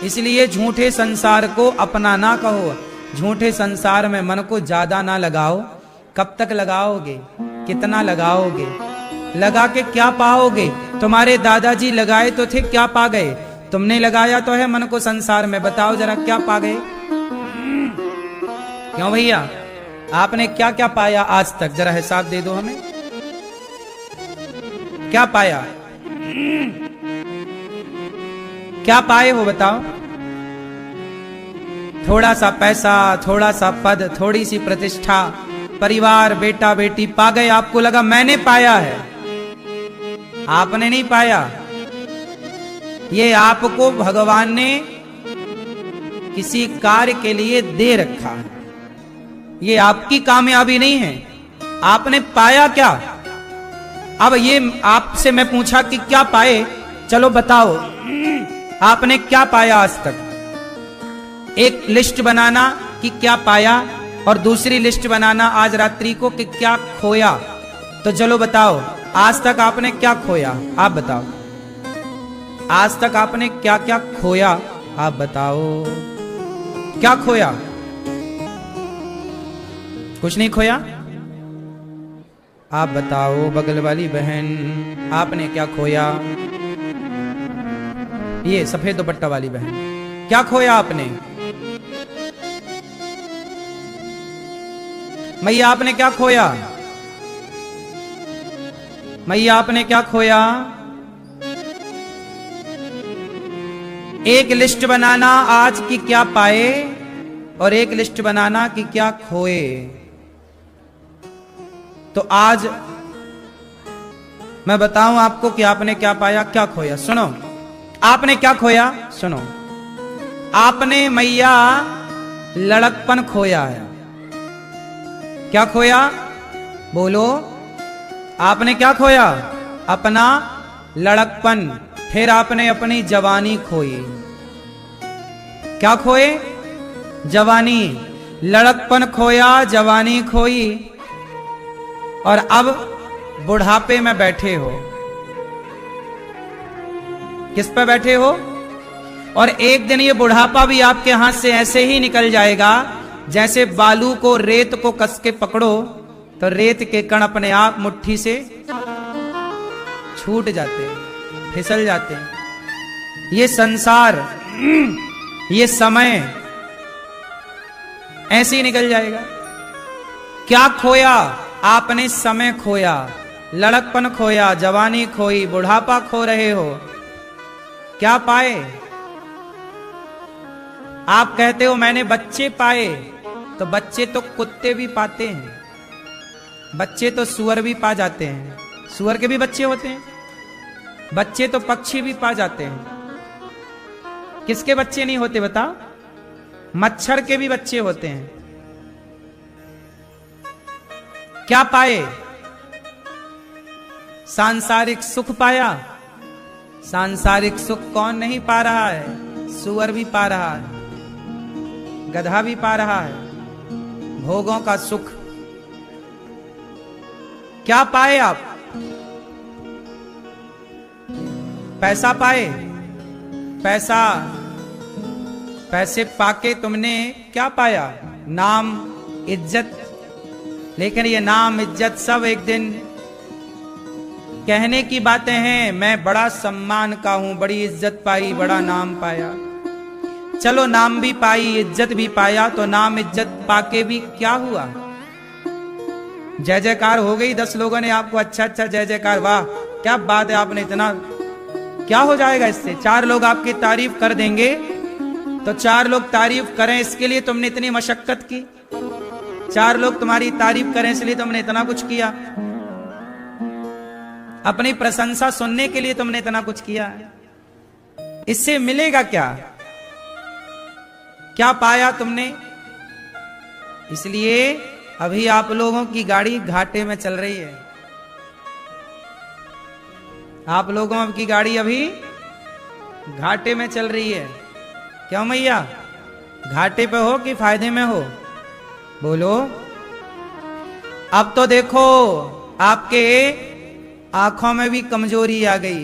इसलिए झूठे संसार को अपना ना कहो, झूठे संसार में मन को ज्यादा ना लगाओ। कब तक लगाओगे? कितना लगाओगे? लगा के क्या पाओगे? तुम्हारे दादाजी लगाए तो थे, क्या पा गए? तुमने लगाया तो है मन को संसार में, बताओ जरा क्या पा गए? क्यों भैया, आपने क्या क्या पाया आज तक? जरा हिसाब दे दो हमें, क्या पाया? क्या पाए हो बताओ? थोड़ा सा पैसा, थोड़ा सा पद, थोड़ी सी प्रतिष्ठा, परिवार, बेटा बेटी पा गए। आपको लगा मैंने पाया है, आपने नहीं पाया। ये आपको भगवान ने किसी कार्य के लिए दे रखा है, ये आपकी कामयाबी नहीं है। आपने पाया क्या? अब ये आपसे मैं पूछा कि क्या पाए, चलो बताओ आपने क्या पाया आज तक? एक लिस्ट बनाना कि क्या पाया, और दूसरी लिस्ट बनाना आज रात्रि को कि क्या खोया। तो चलो बताओ आज तक आपने क्या खोया, आप बताओ। आज तक आपने क्या क्या खोया, आप बताओ। क्या खोया? कुछ नहीं खोया? आप बताओ बगल वाली बहन, आपने क्या खोया? ये सफेद दुपट्टा वाली बहन, क्या खोया आपने? मैया आपने क्या खोया? मैया आपने क्या खोया? एक लिस्ट बनाना आज की क्या पाए, और एक लिस्ट बनाना कि क्या खोए। तो आज मैं बताऊं आपको कि आपने क्या पाया, क्या खोया। सुनो, आपने क्या खोया, सुनो। आपने मैया लड़कपन खोया है। क्या खोया? बोलो, आपने क्या खोया? अपना लड़कपन। फिर आपने अपनी जवानी खोई। क्या खोए? जवानी। लड़कपन खोया, जवानी खोई, और अब बुढ़ापे में बैठे हो। किस पे बैठे हो? और एक दिन ये बुढ़ापा भी आपके हाथ से ऐसे ही निकल जाएगा जैसे बालू को, रेत को कस के पकड़ो तो रेत के कण अपने आप मुट्ठी से छूट जाते हैं, फिसल जाते हैं। ये संसार, ये समय ऐसे ही निकल जाएगा। क्या खोया? आपने समय खोया, लड़कपन खोया, जवानी खोई, बुढ़ापा खो रहे हो। क्या पाए? आप कहते हो मैंने बच्चे पाए, तो बच्चे तो कुत्ते भी पाते हैं, बच्चे तो सुअर भी पा जाते हैं, सुअर के भी बच्चे होते हैं, बच्चे तो पक्षी भी पा जाते हैं। किसके बच्चे नहीं होते बताओ? मच्छर के भी बच्चे होते हैं। क्या पाए? सांसारिक सुख पाया। सांसारिक सुख कौन नहीं पा रहा है? सुअर भी पा रहा है, गधा भी पा रहा है, भोगों का सुख। क्या पाए आप? पैसा पाए। पैसा, पैसे पाके तुमने क्या पाया? नाम, इज्जत। लेकिन ये नाम इज्जत सब एक दिन कहने की बातें हैं। मैं बड़ा सम्मान का हूं, बड़ी इज्जत पाई, बड़ा नाम पाया। चलो नाम भी पाई, इज्जत भी पाया, तो नाम इज्जत पाके भी क्या हुआ? जय जयकार हो गई, 10 लोगों ने आपको अच्छा अच्छा जय जयकार, वाह क्या बात है, आपने इतना, क्या हो जाएगा इससे? 4 लोग आपकी तारीफ कर देंगे, तो 4 लोग तारीफ करें इसके लिए तुमने इतनी मशक्कत की। 4 लोग तुम्हारी तारीफ करें इसलिए तुमने इतना कुछ किया। अपनी प्रशंसा सुनने के लिए तुमने इतना कुछ किया। इससे मिलेगा क्या? क्या पाया तुमने? इसलिए अभी आप लोगों की गाड़ी घाटे में चल रही है। आप लोगों की गाड़ी अभी घाटे में चल रही है। क्यों मैया? घाटे पे हो कि फायदे में हो? बोलो। अब तो देखो आपके आंखों में भी कमजोरी आ गई,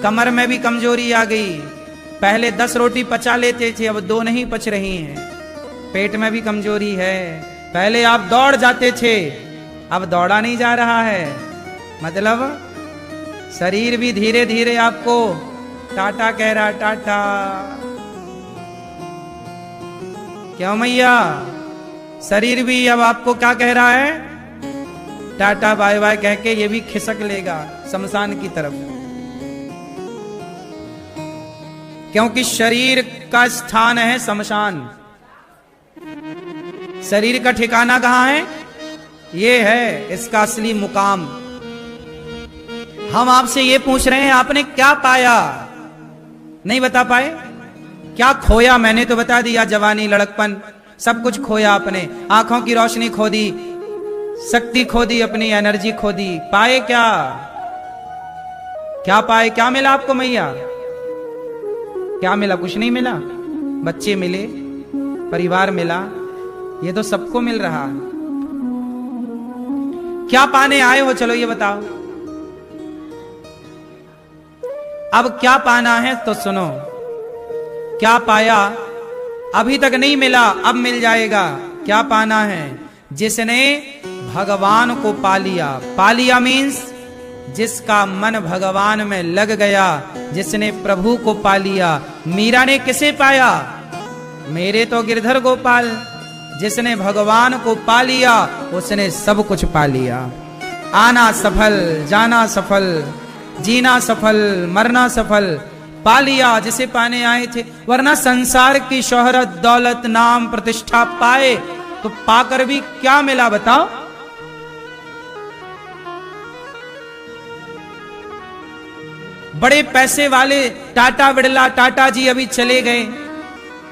कमर में भी कमजोरी आ गई। पहले 10 रोटी पचा लेते थे, अब 2 नहीं पच रही हैं। पेट में भी कमजोरी है। पहले आप दौड़ जाते थे, अब दौड़ा नहीं जा रहा है। मतलब शरीर भी धीरे धीरे आपको टाटा कह रहा, टाटा। क्यों मैया? शरीर भी अब आपको क्या कह रहा है? टाटा बाय बाय कह के ये भी खिसक लेगा शमशान की तरफ, क्योंकि शरीर का स्थान है शमशान। शरीर का ठिकाना कहां है? ये है इसका असली मुकाम। हम आपसे ये पूछ रहे हैं, आपने क्या पाया? नहीं बता पाए। क्या खोया? मैंने तो बता दिया, जवानी, लड़कपन, सब कुछ खोया आपने। आंखों की रोशनी खो दी, शक्ति खो दी, अपनी एनर्जी खो दी। पाए क्या? क्या पाए? क्या मिला आपको मैया? क्या मिला? कुछ नहीं मिला। बच्चे मिले, परिवार मिला, ये तो सबको मिल रहा है। क्या पाने आए हो? चलो ये बताओ। अब क्या पाना है तो सुनो। क्या पाया? अभी तक नहीं मिला, अब मिल जाएगा। क्या पाना है? जिसने भगवान को पा लिया। पा लिया मीन्स जिसका मन भगवान में लग गया, जिसने प्रभु को पा लिया। मीरा ने किसे पाया? मेरे तो गिरधर गोपाल। जिसने भगवान को पा लिया उसने सब कुछ पा लिया। आना सफल, जाना सफल, जीना सफल, मरना सफल। पा लिया जिसे पाने आए थे। वरना संसार की शोहरत, दौलत, नाम, प्रतिष्ठा पाए तो पाकर भी क्या मिला बताओ? बड़े पैसे वाले टाटा बिड़ला, टाटा जी अभी चले गए,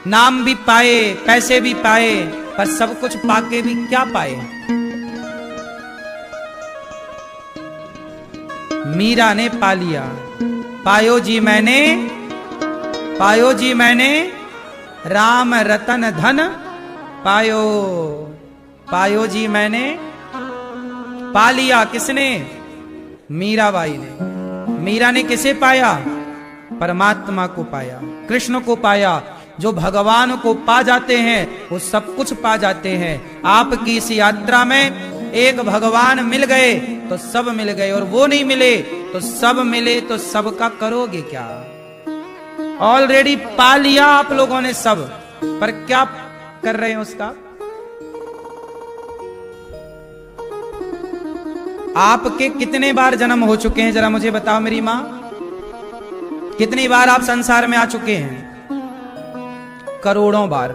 नाम भी पाए, पैसे भी पाए, पर सब कुछ पाके भी क्या पाए? मीरा ने पा लिया। पायो जी मैंने, पायो जी मैंने, राम रतन धन पायो। पायो जी मैंने, पा लिया। किसने? मीराबाई ने। मीरा ने किसे पाया? परमात्मा को पाया, कृष्ण को पाया। जो भगवान को पा जाते हैं वो सब कुछ पा जाते हैं। आपकी इस यात्रा में एक भगवान मिल गए तो सब मिल गए, और वो नहीं मिले तो सब मिले तो सबका करोगे क्या? ऑलरेडी पा लिया आप लोगों ने सब, पर क्या कर रहे हैं उसका? आपके कितने बार जन्म हो चुके हैं जरा मुझे बताओ मेरी मां? कितनी बार आप संसार में आ चुके हैं? करोड़ों बार।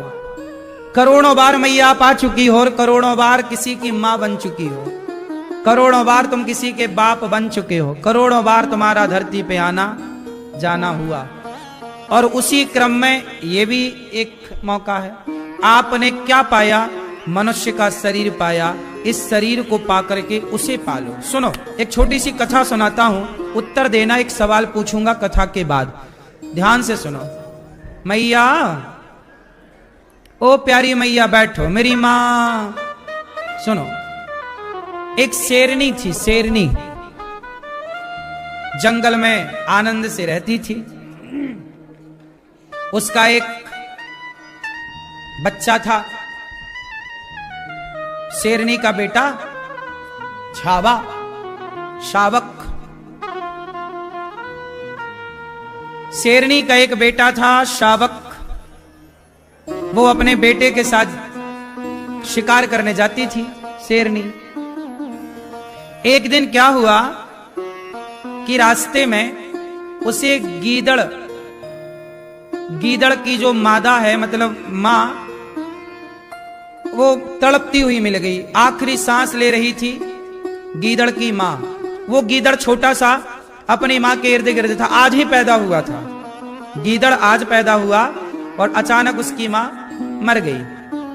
करोड़ों बार मैया आप आ चुकी हो, और करोड़ों बार किसी की मां बन चुकी हो। करोड़ों बार तुम किसी के बाप बन चुके हो। करोड़ों बार तुम्हारा धरती पे आना जाना हुआ, और उसी क्रम में ये भी एक मौका है। आपने क्या पाया? मनुष्य का शरीर पाया। इस शरीर को पाकर के उसे पालो। सुनो, एक छोटी सी कथा सुनाता हूं, उत्तर देना। एक सवाल पूछूंगा कथा के बाद, ध्यान से सुनो। मैया, ओ प्यारी मैया बैठो। मेरी मां, सुनो। एक शेरनी थी, शेरनी जंगल में आनंद से रहती थी। उसका एक बच्चा था, शेरनी का बेटा छावा, शावक। शेरनी का एक बेटा था शावक। वो अपने बेटे के साथ शिकार करने जाती थी शेरनी। एक दिन क्या हुआ कि रास्ते में उसे गीदड़, गीदड़ की जो मादा है मतलब मां, वो तड़पती हुई मिल गई। आखिरी सांस ले रही थी गीदड़ की मां। वो गीदड़ छोटा सा अपनी मां के इर्द गिर्द था, आज ही पैदा हुआ था। गीदड़ आज पैदा हुआ और अचानक उसकी मां मर गई।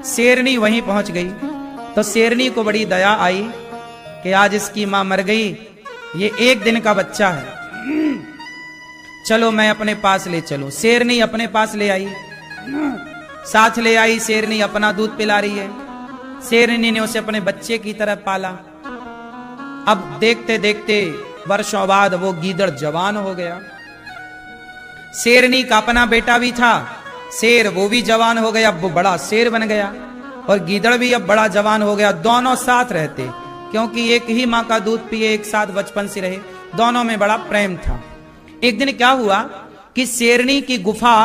शेरनी वहीं पहुंच गई तो शेरनी को बड़ी दया आई कि आज इसकी मां मर गई, ये एक दिन का बच्चा है, चलो मैं अपने पास ले चलूं। शेरनी अपने पास ले आई, साथ ले आई। शेरनी अपना दूध पिला रही है। शेरनी ने उसे अपने बच्चे की तरह पाला। अब देखते देखते वर्षों बाद वो गीदड़ जवान हो गया। शेरनी का अपना बेटा भी था शेर, वो भी जवान हो गया, अब वो बड़ा शेर बन गया। और गीदड़ भी अब बड़ा जवान हो गया। दोनों साथ रहते, क्योंकि एक ही माँ का दूध पिए, एक साथ बचपन से रहे, दोनों में बड़ा प्रेम था। एक दिन क्या हुआ कि शेरनी की गुफा,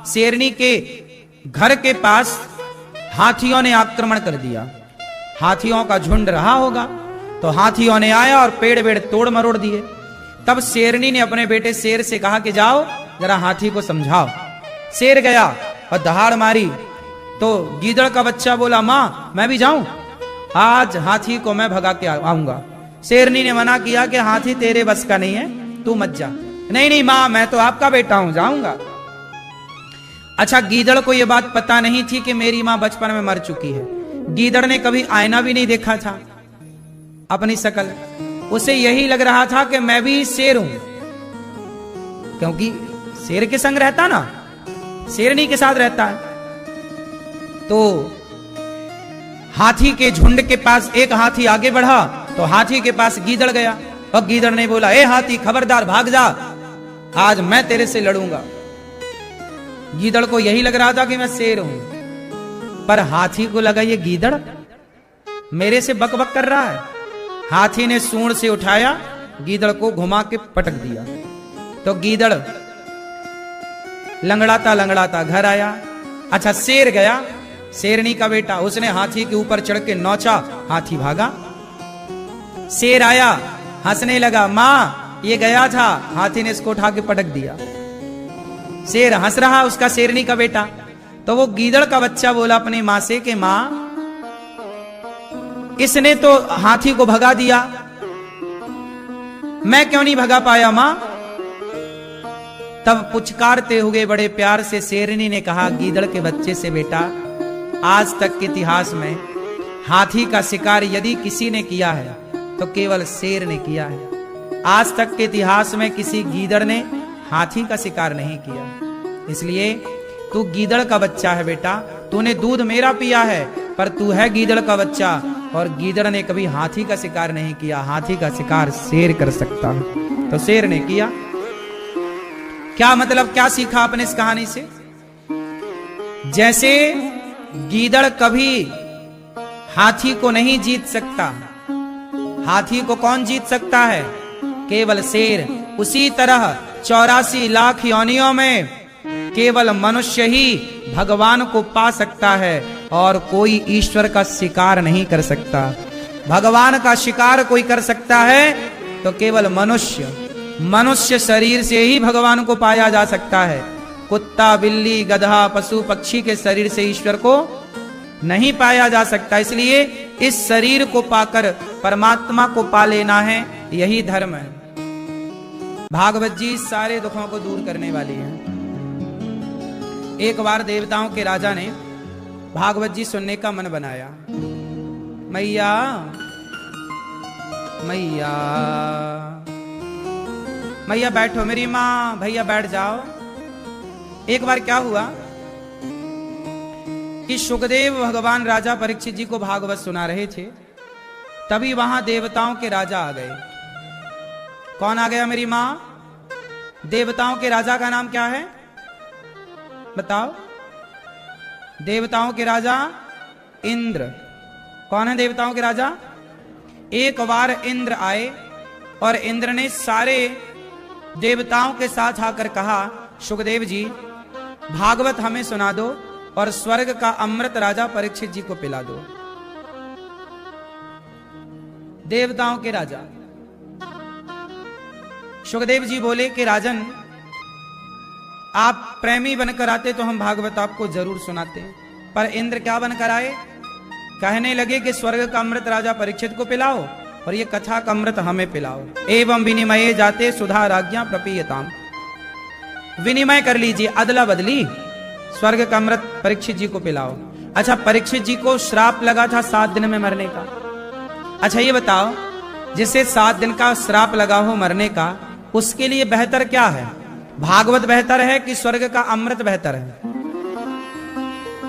शेरनी के घर के पास हाथियों ने आक्रमण कर दिया। हाथियों का झुंड रहा होगा, तो हाथियों ने आया और पेड़ वेड़ तोड़ मरोड़ दिए। तब शेरनी ने अपने बेटे शेर से कहा कि जाओ जरा हाथी को समझाओ। शेर गया और दहाड़ मारी, तो गीदड़ का बच्चा बोला, माँ मैं भी जाऊं, आज हाथी को मैं भगा के आऊंगा। शेरनी ने मना किया कि हाथी तेरे बस का नहीं है, तू मत जा। नहीं नहीं माँ, मैं तो आपका बेटा हूं, जाऊंगा। अच्छा, गीदड़ को यह बात पता नहीं थी कि मेरी माँ बचपन में मर चुकी है। गीदड़ ने कभी आईना भी नहीं देखा था अपनी शकल, उसे यही लग रहा था कि मैं भी शेर हूं, क्योंकि शेर के संग रहता ना, शेरनी के साथ रहता है। तो हाथी के झुंड के पास एक हाथी आगे बढ़ा, तो हाथी के पास गीदड़ गया और गीदड़ ने बोला, ए हाथी खबरदार भाग जा, आज मैं तेरे से लड़ूंगा। गीदड़ को यही लग रहा था कि मैं शेर हूं, पर हाथी को लगा ये गीदड़ मेरे से बकबक कर रहा है। हाथी ने सूंड से उठाया, गीदड़ को घुमा के पटक दिया, तो गीदड़ लंगड़ाता लंगड़ाता घर आया। अच्छा, शेर गया, शेरनी का बेटा, उसने हाथी के ऊपर चढ़ के नौचा, हाथी भागा। शेर आया, हंसने लगा, मां ये गया था, हाथी ने इसको उठा के पटक दिया। शेर हंस रहा, उसका शेरनी का बेटा। तो वो गीदड़ का बच्चा बोला अपनी मां से कि मां, इसने तो हाथी को भगा दिया, मैं क्यों नहीं भगा पाया मां? तब पुचकारते हुए बड़े प्यार से शेरनी ने कहा गीदड़ के बच्चे से, बेटा आज तक के इतिहास में हाथी का शिकार यदि किसी ने किया है तो केवल शेर ने किया है। आज तक के इतिहास में किसी गीदड़ ने हाथी का शिकार नहीं किया। इसलिए तू गीदड़ का बच्चा है बेटा, तूने दूध मेरा पिया है, पर तू है गीदड़ का बच्चा, और गीदड़ ने कभी हाथी का शिकार नहीं किया, हाथी का शिकार शेर कर सकता है, तो शेर ने किया। क्या मतलब, क्या सीखा आपने इस कहानी से? जैसे गीदड़ कभी हाथी को नहीं जीत सकता, हाथी को कौन जीत सकता है? केवल शेर। उसी तरह 84 लाख योनियों में केवल मनुष्य ही भगवान को पा सकता है और कोई ईश्वर का शिकार नहीं कर सकता। भगवान का शिकार कोई कर सकता है तो केवल मनुष्य। मनुष्य शरीर से ही भगवान को पाया जा सकता है। कुत्ता, बिल्ली, गधा, पशु, पक्षी के शरीर से ईश्वर को नहीं पाया जा सकता। इसलिए इस शरीर को पाकर परमात्मा को पा लेना है, यही धर्म है। भागवत जी सारे दुखों को दूर करने वाली है। एक बार देवताओं के राजा ने भागवत जी सुनने का मन बनाया। मैया मैया मैया बैठो, मेरी माँ, भैया बैठ जाओ। एक बार क्या हुआ कि सुखदेव भगवान राजा परीक्षित जी को भागवत सुना रहे थे, तभी वहां देवताओं के राजा आ गए। कौन आ गया मेरी माँ? देवताओं के राजा का नाम क्या है बताओ? देवताओं के राजा इंद्र। कौन है देवताओं के राजा? एक बार इंद्र आए और इंद्र ने सारे देवताओं के साथ आकर कहा, सुखदेव जी भागवत हमें सुना दो और स्वर्ग का अमृत राजा परीक्षित जी को पिला दो। देवताओं के राजा। सुखदेव जी बोले कि राजन, आप प्रेमी बनकर आते तो हम भागवत आपको जरूर सुनाते, पर इंद्र क्या बनकर आए? कहने लगे कि स्वर्ग का अमृत राजा परीक्षित को पिलाओ और ये कथा का अमृत हमें पिलाओ। एवं विनिमये जाते सुधा राज्ञा प्रपीयताम। विनिमय कर लीजिए, अदला बदली, स्वर्ग का अमृत परीक्षित जी को पिलाओ। अच्छा, परीक्षित जी को श्राप लगा था 7 दिन में मरने का। अच्छा ये बताओ, जिसे 7 दिन का श्राप लगा हो मरने का, उसके लिए बेहतर क्या है? भागवत बेहतर है कि स्वर्ग का अमृत बेहतर है?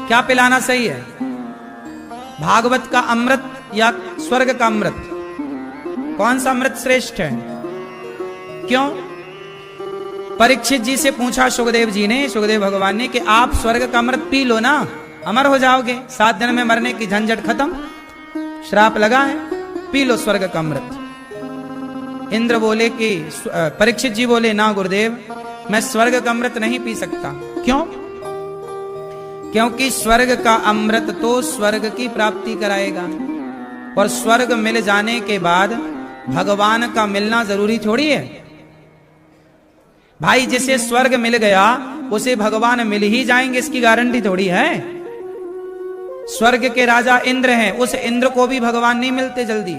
क्या पिलाना सही है, भागवत का अमृत या स्वर्ग का अमृत? कौन सा अमृत श्रेष्ठ है? क्यों? परीक्षित जी से पूछा सुखदेव जी ने, सुखदेव भगवान ने, कि आप स्वर्ग का अमृत पी लो ना, अमर हो जाओगे, 7 दिन में मरने की झंझट खत्म, श्राप लगा है। पी लो स्वर्ग का अमृत। इंद्र बोले कि परीक्षित जी बोले, ना गुरुदेव, मैं स्वर्ग का अमृत नहीं पी सकता। क्यों? क्योंकि स्वर्ग का अमृत तो स्वर्ग की प्राप्ति कराएगा, और स्वर्ग मिल जाने के बाद भगवान का मिलना जरूरी थोड़ी है भाई। जिसे स्वर्ग मिल गया उसे भगवान मिल ही जाएंगे, इसकी गारंटी थोड़ी है। स्वर्ग के राजा इंद्र हैं, उस इंद्र को भी भगवान नहीं मिलते जल्दी।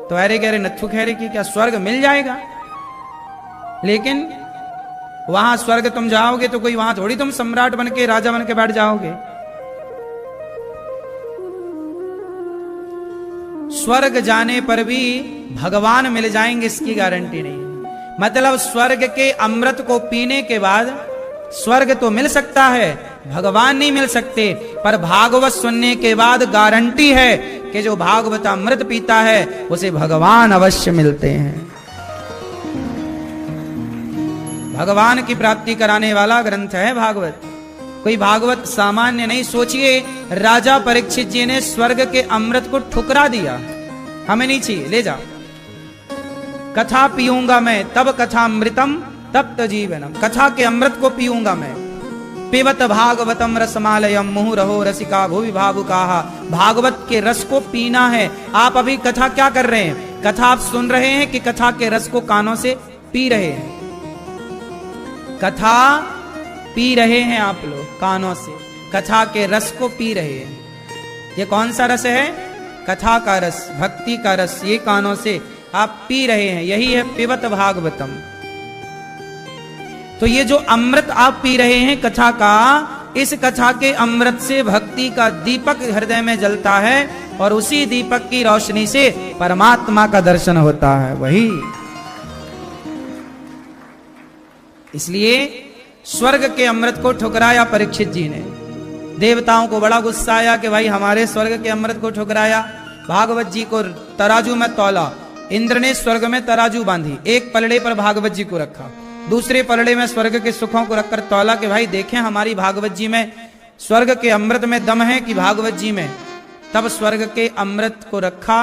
तो अरे कह रहे नथु कह रहे कि क्या स्वर्ग मिल जाएगा? लेकिन वहां स्वर्ग तुम जाओगे तो कोई वहां थोड़ी तुम सम्राट बन के राजा बन के बैठ जाओगे। स्वर्ग जाने पर भी भगवान मिल जाएंगे, इसकी गारंटी नहीं। मतलब स्वर्ग के अमृत को पीने के बाद स्वर्ग तो मिल सकता है, भगवान नहीं मिल सकते। पर भागवत सुनने के बाद गारंटी है कि जो भागवत अमृत पीता है उसे भगवान अवश्य मिलते हैं। भगवान की प्राप्ति कराने वाला ग्रंथ है भागवत। कोई भागवत सामान्य नहीं। सोचिए, राजा परीक्षित जी ने स्वर्ग के अमृत को ठुकरा दिया, हमें नहीं चाहिए, ले जाओ। कथा पीऊंगा मैं तब कथामृतम तप्त जीवनम, कथा के अमृत को पीऊंगा मैं। पिबत भागवतम रसमालयम मुहुरहो रसिका भुवि भावुकाहा, भागवत के रस को पीना है। आप अभी कथा क्या कर रहे हैं? कथा आप सुन रहे हैं कि कथा के रस को कानों से पी रहे हैं? कथा पी रहे हैं आप लोग कानों से, कथा के रस को पी रहे हैं। ये कौन सा रस है? कथा का रस, भक्ति का रस, ये कानों से आप पी रहे हैं। यही है पिबत भागवतम। तो ये जो अमृत आप पी रहे हैं कथा का, इस कथा के अमृत से भक्ति का दीपक हृदय में जलता है, और उसी दीपक की रोशनी से परमात्मा का दर्शन होता है। वही इसलिए स्वर्ग के अमृत को ठुकराया परीक्षित जी ने। देवताओं को बड़ा गुस्सा आया कि भाई हमारे स्वर्ग के अमृत को ठुकराया। भागवत जी को तराजू में तौला। इंद्र ने स्वर्ग में तराजू बांधी, एक पलड़े पर भागवत जी को रखा, दूसरे पलड़े में स्वर्ग के सुखों को रखकर तौला कि भाई देखें हमारी भागवत जी में स्वर्ग के अमृत में दम है कि भागवत जी में। तब स्वर्ग के अमृत को रखा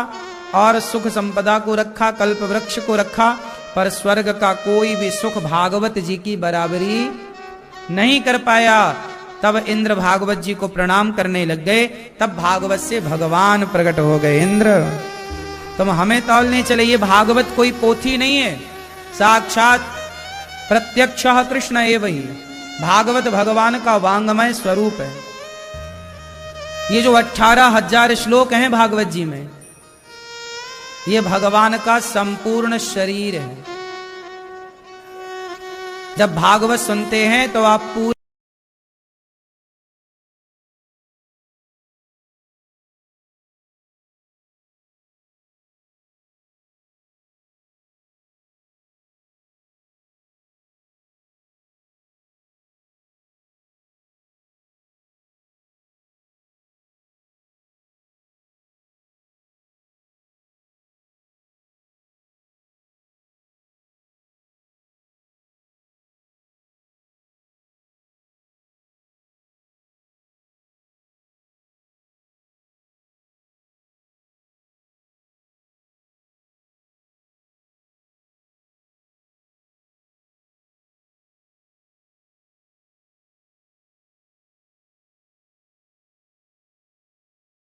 और सुख संपदा को रखा, कल्प वृक्ष को रखा, पर स्वर्ग का कोई भी सुख भागवत जी की बराबरी नहीं कर पाया। तब इंद्र भागवत जी को प्रणाम करने लग गए। तब भागवत से भगवान प्रकट हो गए। इंद्र तुम हमें तौलने चले, ये भागवत कोई पोथी नहीं है, साक्षात प्रत्यक्ष कृष्ण एव ही। भागवत भगवान का वांगमय स्वरूप है। ये जो 18,000 श्लोक हैं भागवत जी में, ये भगवान का संपूर्ण शरीर है। जब भागवत सुनते हैं तो आप पूरे